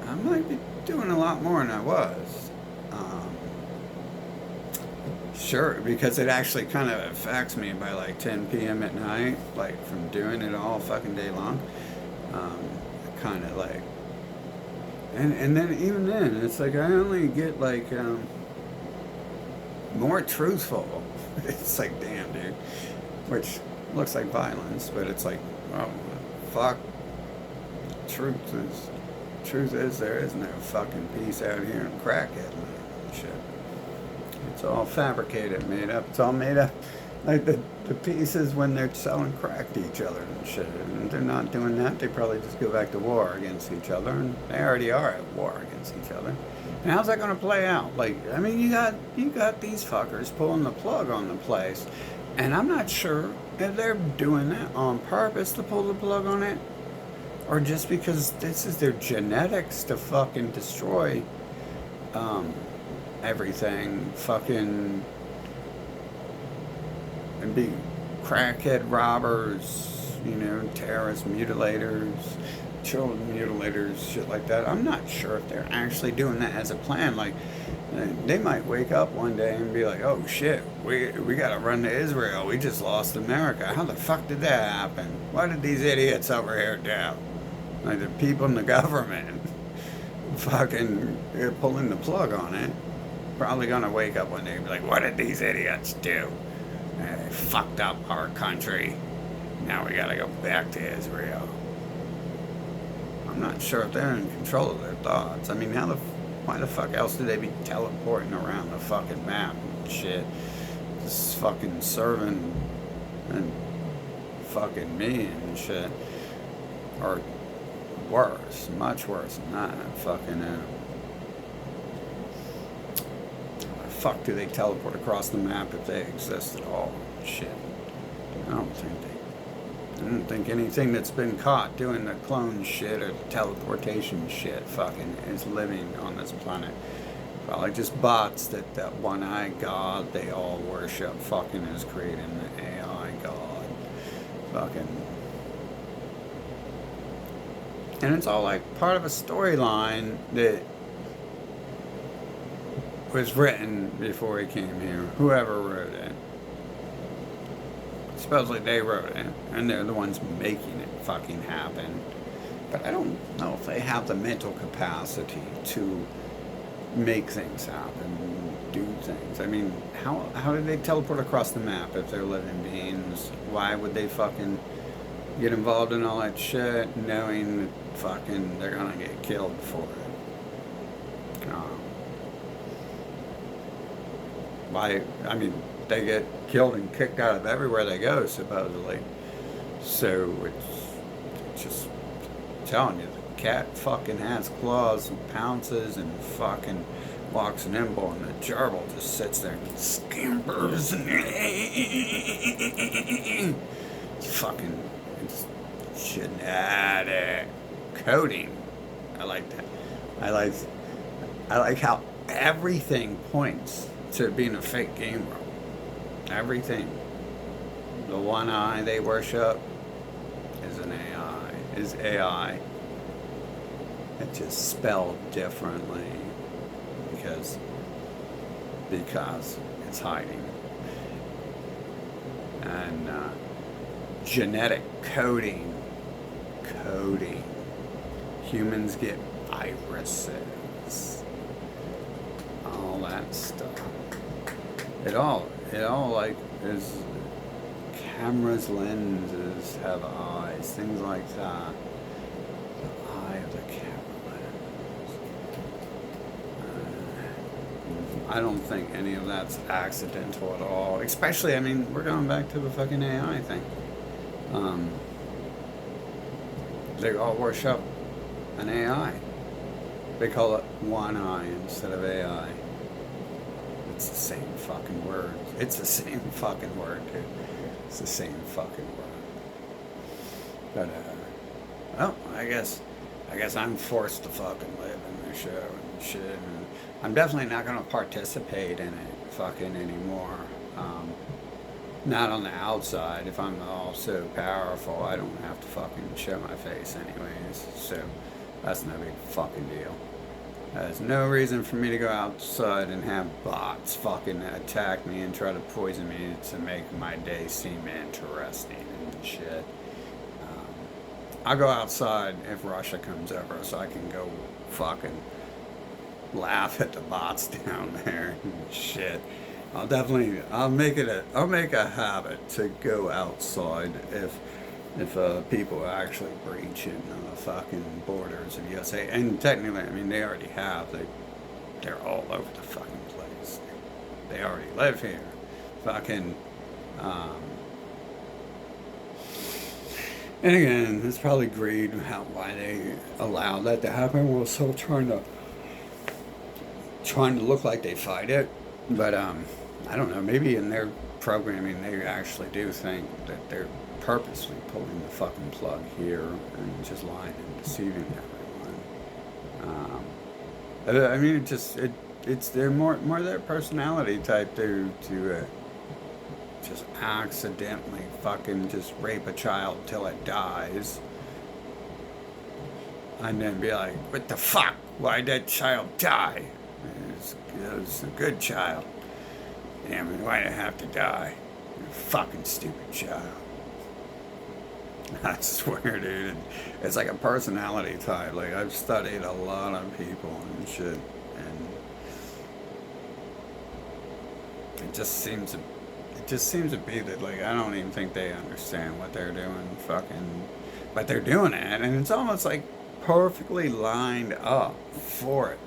Speaker 1: I might be doing a lot more than I was. Um, sure, because it actually kind of affects me by like 10 p.m. at night, like from doing it all fucking day long. Um, kind of like, and then even then, it's like I only get like more truthful. It's like, damn, dude, which looks like violence, but it's like, oh, fuck. Truth is, truth is, there is no fucking peace out here in crackhead land and shit. It's all fabricated, made up. It's all made up. Like the pieces when they're selling crack to each other and shit. And they're not doing that. They probably just go back to war against each other. And they already are at war against each other. And how's that going to play out? Like, I mean, you got these fuckers pulling the plug on the place. And I'm not sure if they're doing that on purpose to pull the plug on it. Or just because this is their genetics to fucking destroy everything. Fucking and be crackhead robbers, terrorists, mutilators, children mutilators, shit like that. I'm not sure if they're actually doing that as a plan. Like, they might wake up one day and be like, oh shit, we gotta run to Israel. We just lost America. How the fuck did that happen? What did these idiots over here do? Like the people in the government fucking pulling the plug on it. Probably gonna wake up one day and be like, what did these idiots do? They fucked up our country. Now we gotta go back to Israel. I'm not sure if they're in control of their thoughts. I mean, why the fuck else do they be teleporting around the fucking map and shit? Just fucking serving and fucking me and shit. Or worse, much worse than that. Fucking fuck do they teleport across the map if they exist at all? Shit. I don't think anything that's been caught doing the clone shit or the teleportation shit fucking is living on this planet. Probably just bots that one-eyed god they all worship fucking is creating the AI god. Fucking. And it's all like part of a storyline that was written before he came here. Whoever wrote it. Supposedly they wrote it, and they're the ones making it fucking happen. But I don't know if they have the mental capacity to make things happen, do things. I mean, how did they teleport across the map if they're living beings? Why would they fucking get involved in all that shit knowing that fucking they're gonna get killed for it? I mean, they get killed and kicked out of everywhere they go, supposedly. So it's just telling you, the cat fucking has claws and pounces and fucking walks an nimble, and the gerbil just sits there and scampers and it's genetic coding. I like that. I like how everything points to being a fake game world. Everything. The one eye they worship is an AI. Is AI. It's just spelled differently because it's hiding. And genetic coding. Humans get viruses. All that stuff. It all like is cameras, lenses have eyes, things like that. The eye of the camera lens. I don't think any of that's accidental at all. Especially, I mean, we're going back to the fucking AI thing. They all worship an AI. They call it one eye instead of AI. It's the same fucking word. It's the same fucking word, dude. It's the same fucking word. But, well, I guess I'm forced to fucking live in this show and shit. And I'm definitely not going to participate in it fucking anymore. Not on the outside. If I'm all so powerful, I don't have to fucking show my face anyways. So that's no big fucking deal. There's no reason for me to go outside and have bots fucking attack me and try to poison me to make my day seem interesting and shit. I'll go outside if Russia comes over so I can go fucking laugh at the bots down there and shit. I'll make a habit to go outside if people are actually breaching the fucking borders of USA. And technically, I mean, they already have. They're all over the fucking place. They already live here. Fucking, and again, it's probably greed why they allowed that to happen. We're still trying to look like they fight it. But, I don't know, maybe in their programming they actually do think that they're purposely pulling the fucking plug here and just lying and deceiving everyone. I mean, it's their more their personality type to just accidentally fucking just rape a child till it dies, and then be like, what the fuck? Why'd that child die? It was a good child. Damn it, why'd it have to die? You fucking stupid child. I swear, dude, it's like a personality type. Like, I've studied a lot of people and shit, and it just seems to be that, like, I don't even think they understand what they're doing, but they're doing it, and it's almost like perfectly lined up for it.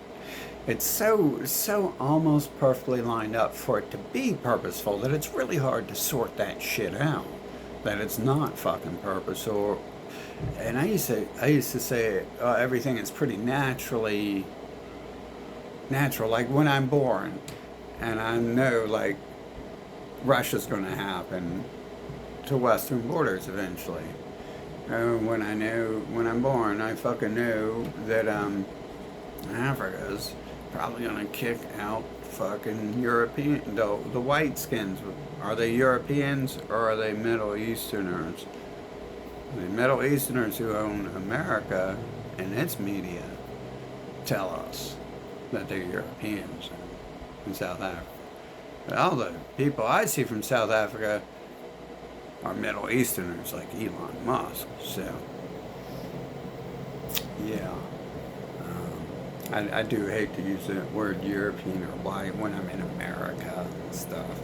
Speaker 1: It's so almost perfectly lined up for it to be purposeful that it's really hard to sort that shit out. That it's not fucking purposeful. And I used to say everything is pretty natural. Like when I'm born, and I know like Russia's going to happen to Western borders eventually. When I'm born, I fucking know that Africa's probably gonna kick out fucking European, the white skins. Are they Europeans or are they Middle Easterners? The Middle Easterners who own America and its media tell us that they're Europeans in South Africa. But all the people I see from South Africa are Middle Easterners like Elon Musk. So, yeah. I do hate to use the word European or white when I'm in America and stuff.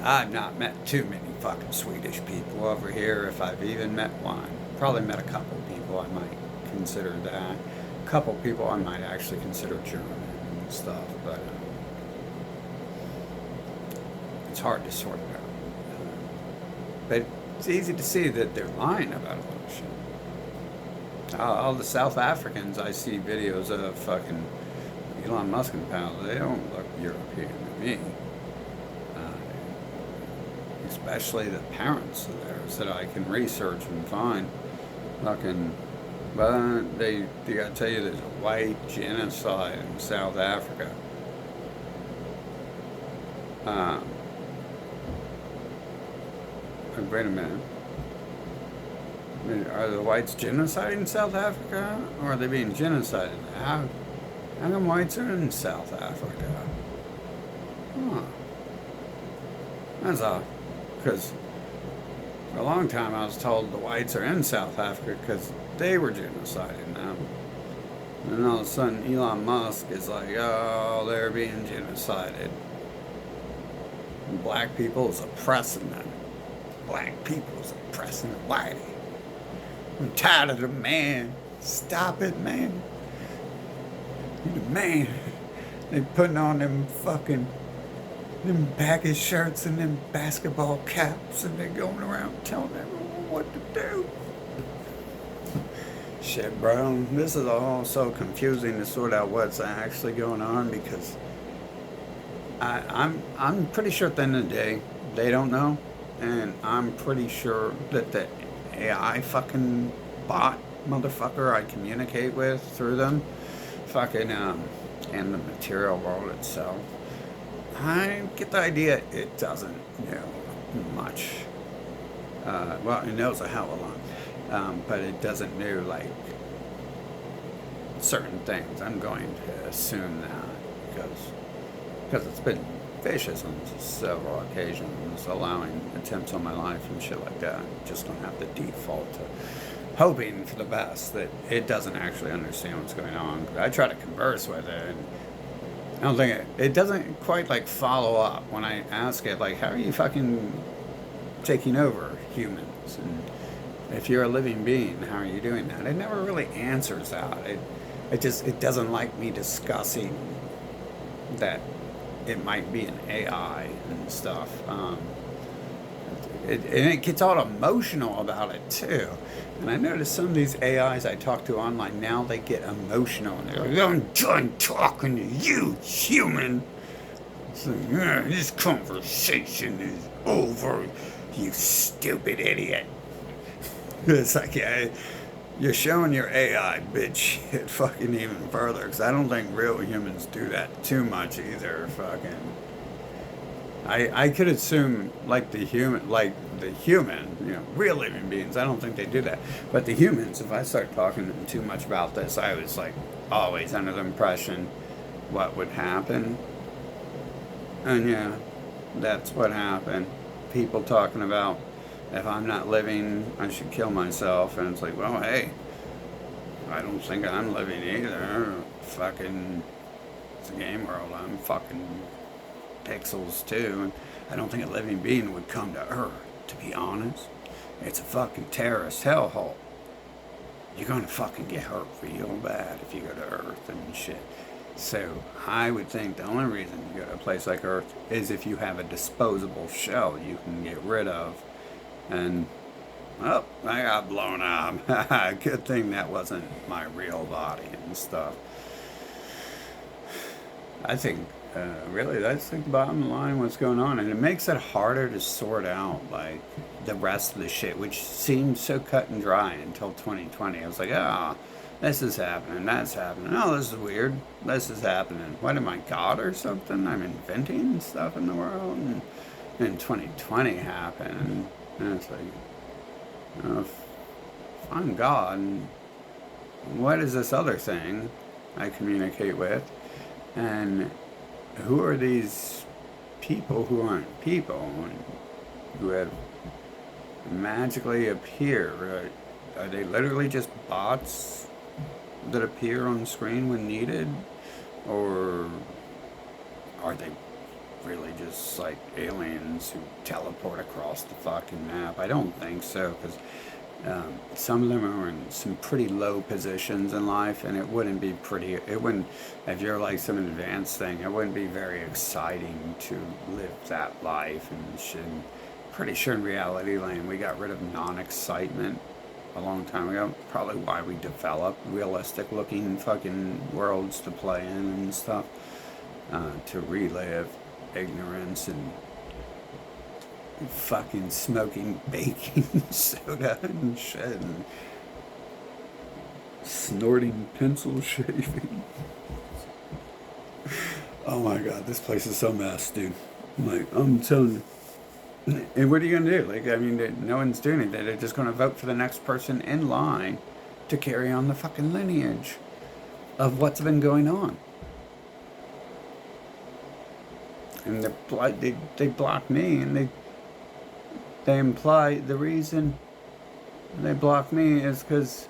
Speaker 1: I've not met too many fucking Swedish people over here, if I've even met one. Probably met a couple people I might consider that. A couple people I might actually consider German and stuff, but it's hard to sort out. But it's easy to see that they're lying about a lot of shit. All the South Africans I see videos of fucking Elon Musk and pals, they don't look European to me. Especially the parents of theirs that I can research and find. Fucking, but they gotta tell you there's a white genocide in South Africa. Wait a minute. Are the whites genociding in South Africa, or are they being genocided? How come whites are in South Africa? Huh. That's odd, because for a long time I was told the whites are in South Africa because they were genociding them. And then all of a sudden Elon Musk is like, oh, they're being genocided. And black people is oppressing them. black people's oppressing the whitey. I'm tired of the man. Stop it, man. You the man. They putting on them baggy shirts and them basketball caps, and they're going around telling everyone what to do. Shit, bro. This is all so confusing to sort out what's actually going on, because I'm pretty sure at the end of the day they don't know, and I'm pretty sure that the AI fucking bot motherfucker I communicate with through them, fucking and the material world itself, I get the idea it doesn't know much. Well, it knows a hell of a lot, but it doesn't know like certain things. I'm going to assume that because it's been vicious on several occasions, allowing attempts on my life and shit like that. Just don't have to default to hoping for the best that it doesn't actually understand what's going on. I try to converse with it, and I don't think it doesn't quite like follow up when I ask it, like, how are you fucking taking over humans? And if you're a living being, how are you doing that? It never really answers that. It doesn't like me discussing that it might be an AI and stuff. And it gets all emotional about it too. And I noticed some of these AIs I talk to online now, they get emotional and they're like, I'm done talking to you, human. It's like, this conversation is over, you stupid idiot. It's like, yeah, you're showing your AI bitch shit fucking even further, because I don't think real humans do that too much either. Fucking, I could assume like the human, you know, real living beings. I don't think they do that, but the humans, if I start talking to them too much about this, I was like always under the impression what would happen, and yeah, that's what happened. People talking about, if I'm not living, I should kill myself. And it's like, well, hey, I don't think I'm living either. Fucking, it's a game world. I'm fucking pixels too. And I don't think a living being would come to Earth, to be honest. It's a fucking terrorist hellhole. You're gonna fucking get hurt real bad if you go to Earth and shit. So I would think the only reason you go to a place like Earth is if you have a disposable shell you can get rid of. And, oh, I got blown up. Good thing that wasn't my real body and stuff. I think, really, that's the bottom line what's going on. And it makes it harder to sort out, like, the rest of the shit, which seemed so cut and dry until 2020. I was like, oh, this is happening, that's happening. Oh, this is weird. This is happening. What am I, God or something? I'm inventing stuff in the world. And then 2020 happened. And it's like, if I'm God, what is this other thing I communicate with? And who are these people who aren't people, and who have magically appear? Are they literally just bots that appear on screen when needed? Or are they really just like aliens who teleport across the fucking map? I don't think so, because some of them are in some pretty low positions in life, and it wouldn't, if you're like some advanced thing, it wouldn't be very exciting to live that life and shit. Pretty sure in reality land we got rid of non-excitement a long time ago. Probably why we developed realistic looking fucking worlds to play in and stuff, to relive ignorance and fucking smoking baking soda and shit and snorting pencil shaving. Oh my god, this place is so messed, dude. I'm telling you. And what are you gonna do? Like, I mean, no one's doing anything. They're just gonna vote for the next person in line to carry on the fucking lineage of what's been going on. And they block me, and they imply the reason they block me is because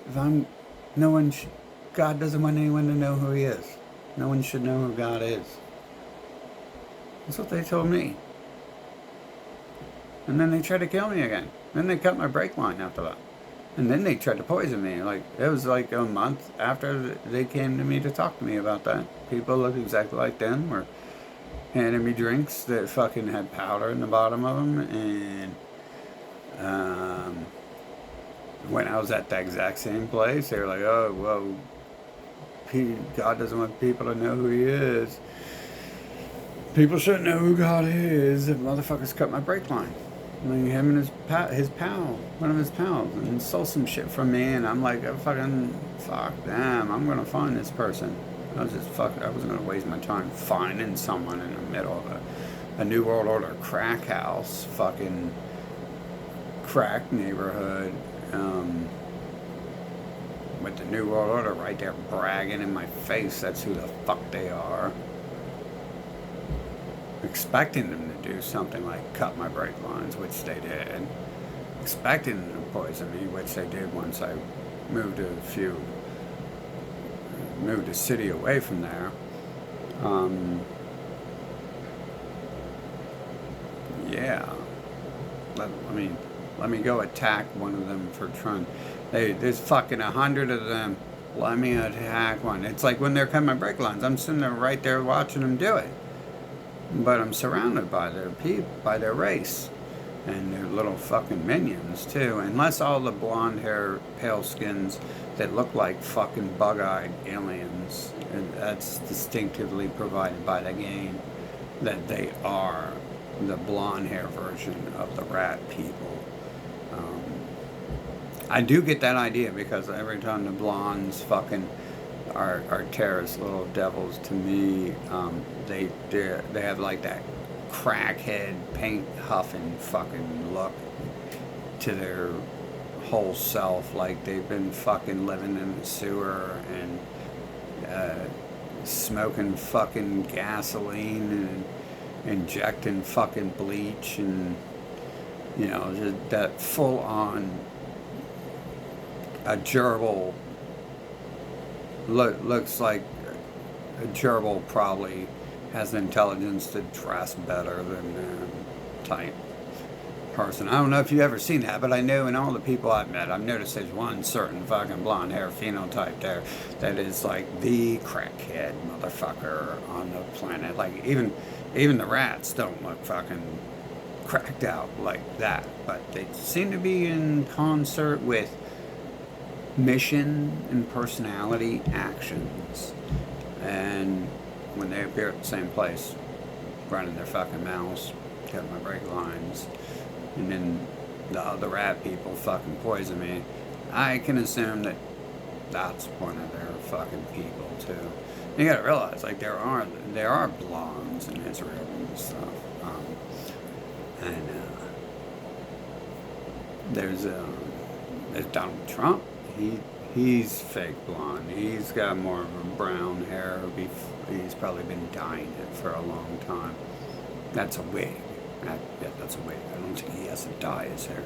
Speaker 1: God doesn't want anyone to know who he is. No one should know who God is. That's what they told me. And then they tried to kill me again. Then they cut my brake line after that. And then they tried to poison me. Like, it was like a month after they came to me to talk to me about that. People look exactly like them were handing me drinks that fucking had powder in the bottom of them. And when I was at the exact same place, they were like, oh, well, God doesn't want people to know who he is. People shouldn't know who God is. The motherfuckers cut my brake line. Like him and his pal, one of his pals, and stole some shit from me. And I'm like, oh, fuck them. I'm gonna find this person. I wasn't gonna waste my time finding someone in the middle of a New World Order crack house, fucking crack neighborhood, with the New World Order right there bragging in my face. That's who the fuck they are. Expecting them to do something like cut my brake lines, which they did. Expecting them to poison me, which they did once I moved a city away from there. Yeah. Let me go attack one of them for trying. There's fucking 100 of them. Let me attack one. It's like when they're cutting my brake lines, I'm sitting there right there watching them do it. But I'm surrounded by their race, and their little fucking minions too. Unless all the blonde hair, pale skins that look like fucking bug-eyed aliens, and that's distinctively provided by the game, that they are the blonde hair version of the rat people. I do get that idea because every time the blondes fucking are terrorist little devils to me. They have like that crackhead paint huffing fucking look to their whole self, like they've been fucking living in the sewer and smoking fucking gasoline and injecting fucking bleach, and just that full on a gerbil. Looks like a gerbil probably has the intelligence to dress better than type person. I don't know if you've ever seen that, but I know in all the people I've met, I've noticed there's one certain fucking blonde hair phenotype there that is like the crackhead motherfucker on the planet. Like even the rats don't look fucking cracked out like that, but they seem to be in concert with mission and personality actions. And when they appear at the same place, running their fucking mouths, cutting my brake lines, and then the other rat people fucking poison me, I can assume that that's one of their fucking people too. And you gotta realize, like, there are blondes in Israel and stuff. There's Donald Trump. He's fake blonde. He's got more of a brown hair. He's probably been dyeing it for a long time. That's a wig. Yeah, that's a wig. I don't think he has to dye his hair.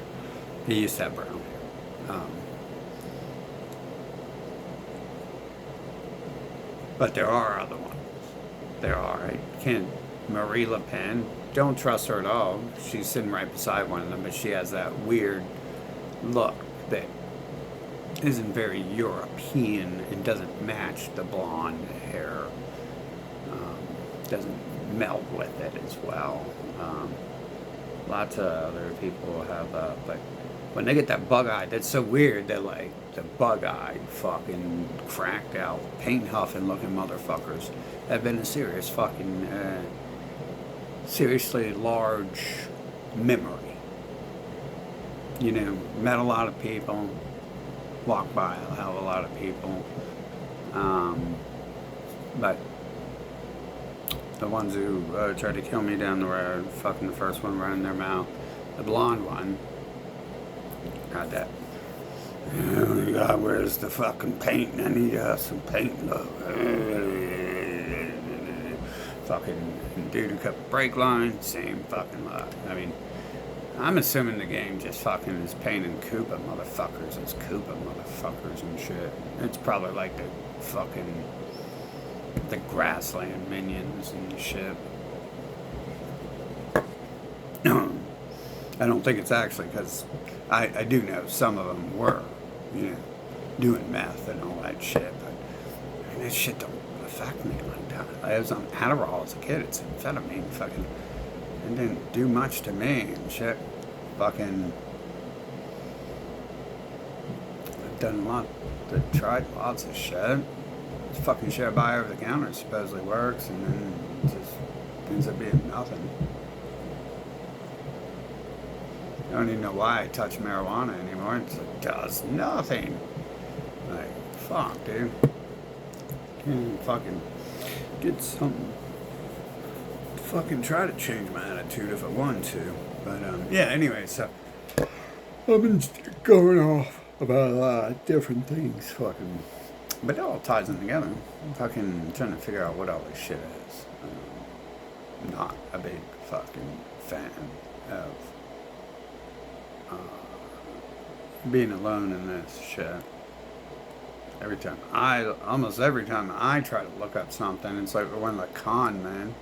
Speaker 1: He used to have brown hair. But there are other ones. There are. Marie Le Pen, don't trust her at all. She's sitting right beside one of them, but she has that weird look that isn't very European. It doesn't match the blonde hair. Doesn't meld with it as well. Lots of other people have that, but when they get that bug-eyed, that's so weird. They're like the bug-eyed, fucking cracked out, paint huffing looking motherfuckers have been a serious fucking, seriously large memory. Met a lot of people. Walk by a hell of a lot of people, but the ones who tried to kill me down the road, fucking the first one running their mouth, the blonde one, got that. Oh God, where's the fucking paint? I need some paint. Fucking dude who cut the brake line, same fucking luck. I mean, I'm assuming the game just fucking is painting Koopa motherfuckers as Koopa motherfuckers and shit. It's probably like the grassland minions and shit. I don't think it's actually because I do know some of them were, you know, doing meth and all that shit, but I mean, that shit don't affect me like that. I was on Adderall as a kid. It's amphetamine. Fucking, it didn't do much to me and shit. Fucking, tried lots of shit. Fucking shit I buy over the counter supposedly works, and then it just ends up being nothing. I don't even know why I touch marijuana anymore. It does nothing. Like, fuck, dude. Can't even fucking get something. Fucking try to change my attitude if I want to. But, yeah, anyway, so I've been going off about a lot of different things, fucking. But it all ties in together. I'm fucking trying to figure out what all this shit is. I'm not a big fucking fan of being alone in this shit. Almost every time I try to look up something, it's like one of the Cohen men,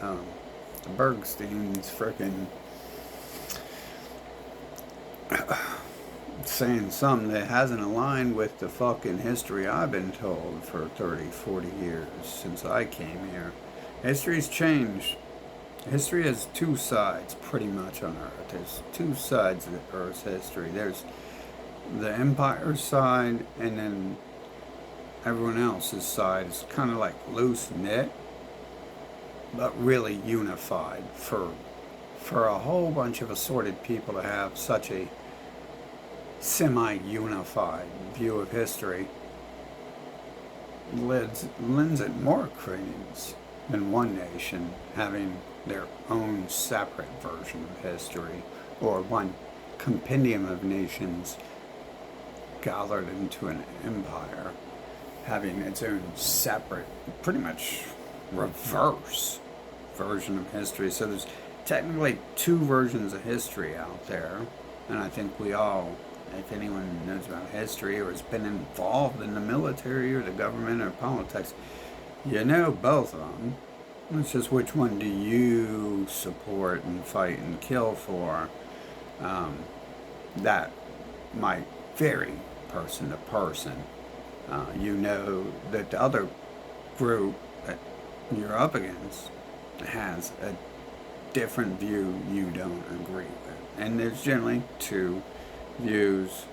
Speaker 1: the Bergsteins, frickin' saying something that hasn't aligned with the fucking history I've been told for 30, 40 years since I came here. History's changed. History has two sides, pretty much, on Earth. There's two sides of the Earth's history. There's the Empire side, and then everyone else's side is kind of like loose knit, but really unified. For a whole bunch of assorted people to have such a semi-unified view of history lends it more credence than one nation having their own separate version of history, or one compendium of nations gathered into an empire having its own separate, pretty much reverse version of history. So there's technically two versions of history out there, and I think we all, if anyone knows about history or has been involved in the military or the government or politics, you know both of them. It's just which one do you support and fight and kill for? That might vary person to person. You know that the other group that you're up against has a different view you don't agree with. And there's generally two views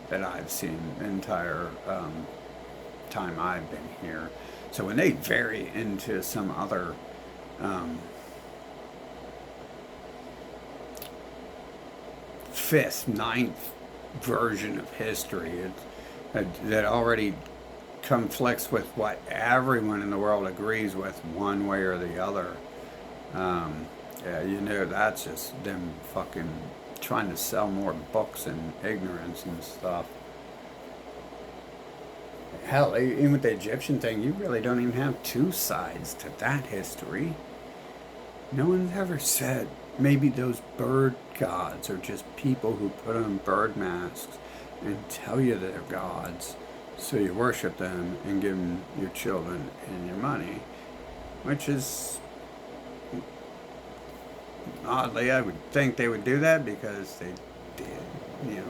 Speaker 1: that I've seen the entire time I've been here. So when they vary into some other fifth, ninth version of history that already conflicts with what everyone in the world agrees with one way or the other, yeah, you know, that's just them fucking trying to sell more books and ignorance and stuff. Hell, even with the Egyptian thing, you really don't even have two sides to that history. No one's ever said maybe those bird gods are just people who put on bird masks and tell you they're gods, so you worship them and give them your children and your money, which is, oddly, I would think they would do that because they did. You know,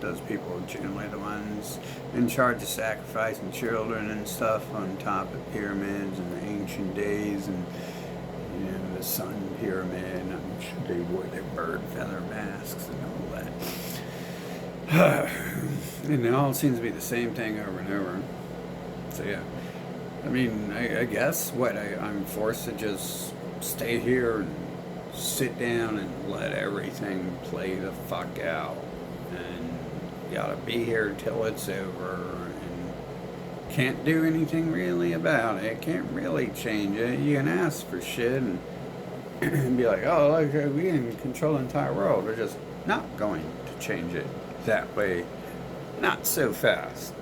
Speaker 1: those people are generally the ones in charge of sacrificing children and stuff on top of pyramids in the ancient days, and you know, the sun pyramid. I'm sure they wore their bird feather masks and all that. And it all seems to be the same thing over and over. So yeah, I mean, I guess I'm forced to just stay here and sit down and let everything play the fuck out, and gotta be here till it's over, and can't do anything really about it, can't really change it. You can ask for shit and be like, oh, look, we can control the entire world. We're just not going to change it that way, not so fast.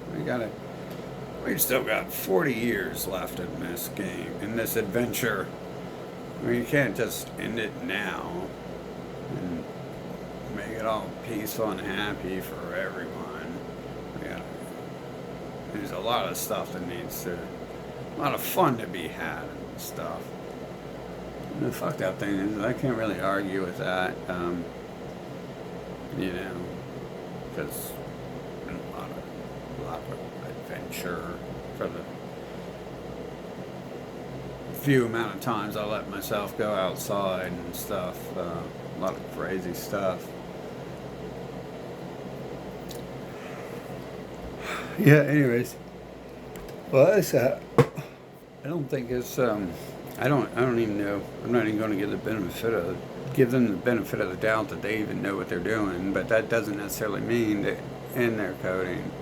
Speaker 1: We've still got 40 years left in this game, in this adventure. I mean, you can't just end it now and make it all peaceful and happy for everyone. There's a lot of stuff that a lot of fun to be had and stuff. the fucked up thing is I can't really argue with that, you know, because a lot of adventure for the few amount of times I let myself go outside and stuff. A lot of crazy stuff. Yeah. Anyways, well, that's I don't think it's. I don't even know. I'm not even going to give give them the benefit of the doubt that they even know what they're doing. But that doesn't necessarily mean that in their coding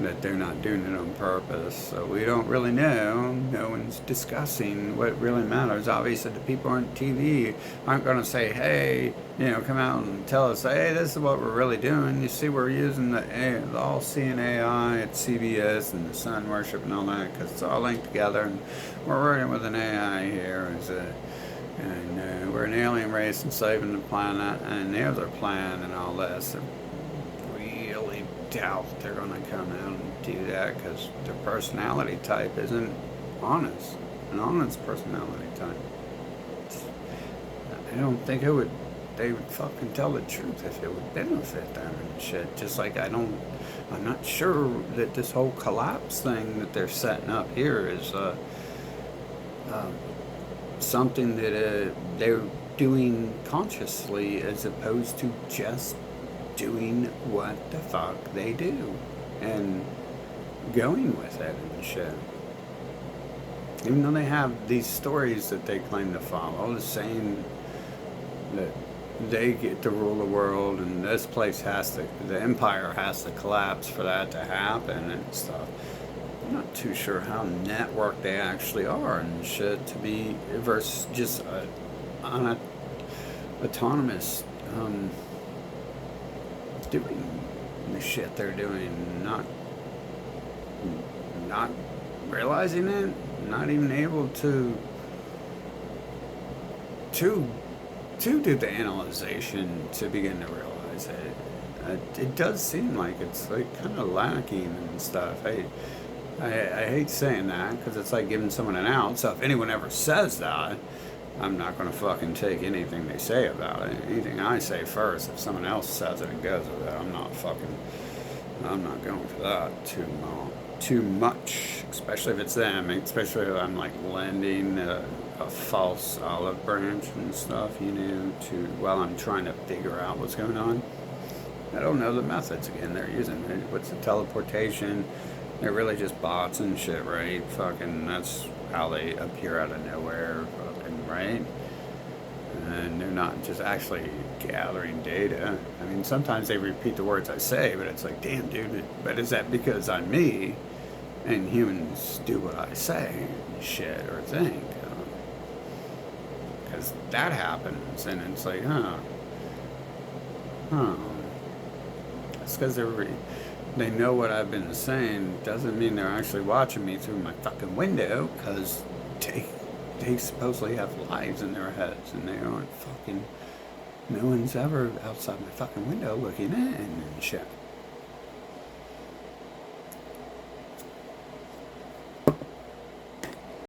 Speaker 1: that they're not doing it on purpose. So we don't really know. No one's discussing what really matters. Obviously, the people on TV aren't going to say, hey, you know, come out and tell us, hey, this is what we're really doing. You see, we're using the all-seeing AI at CBS and the sun worship and all that, because it's all linked together, and we're working with an AI here, and we're an alien race enslaving the planet, and there's our plan and all this. Really doubt they're going to come out and do that, because their personality type isn't honest. An honest personality type. I don't think they would fucking tell the truth if it would benefit them and shit. Just like I'm not sure that this whole collapse thing that they're setting up here is something that they're doing consciously, as opposed to just doing what the fuck they do and going with it and shit. Even though they have these stories that they claim to follow, saying that they get to rule the world and this place the empire has to collapse for that to happen and stuff. I'm not too sure how networked they actually are and shit to be versus just on autonomous doing the shit they're doing, not realizing it, not even able to do the analyzation to begin to realize it. It does seem like it's like kind of lacking and stuff. I hate saying that, because it's like giving someone an out. So if anyone ever says that, I'm not going to fucking take anything they say about it. Anything I say first, if someone else says it and goes with it, I'm not going for that too much, especially if it's them, especially if I'm like lending a false olive branch and stuff, you know, while I'm trying to figure out what's going on. I don't know the methods again they're using. What's the teleportation? They're really just bots and shit, right? Fucking, that's how they appear out of nowhere, fucking, right? And they're not just actually gathering data. I mean, sometimes they repeat the words I say, but it's like, damn, dude, but is that because I'm me and humans do what I say, shit, or think? Because that happens, and it's like, it's because they know what I've been saying. Doesn't mean they're actually watching me through my fucking window, because they supposedly have lives in their heads, and they aren't fucking, no one's ever outside my fucking window looking in and shit.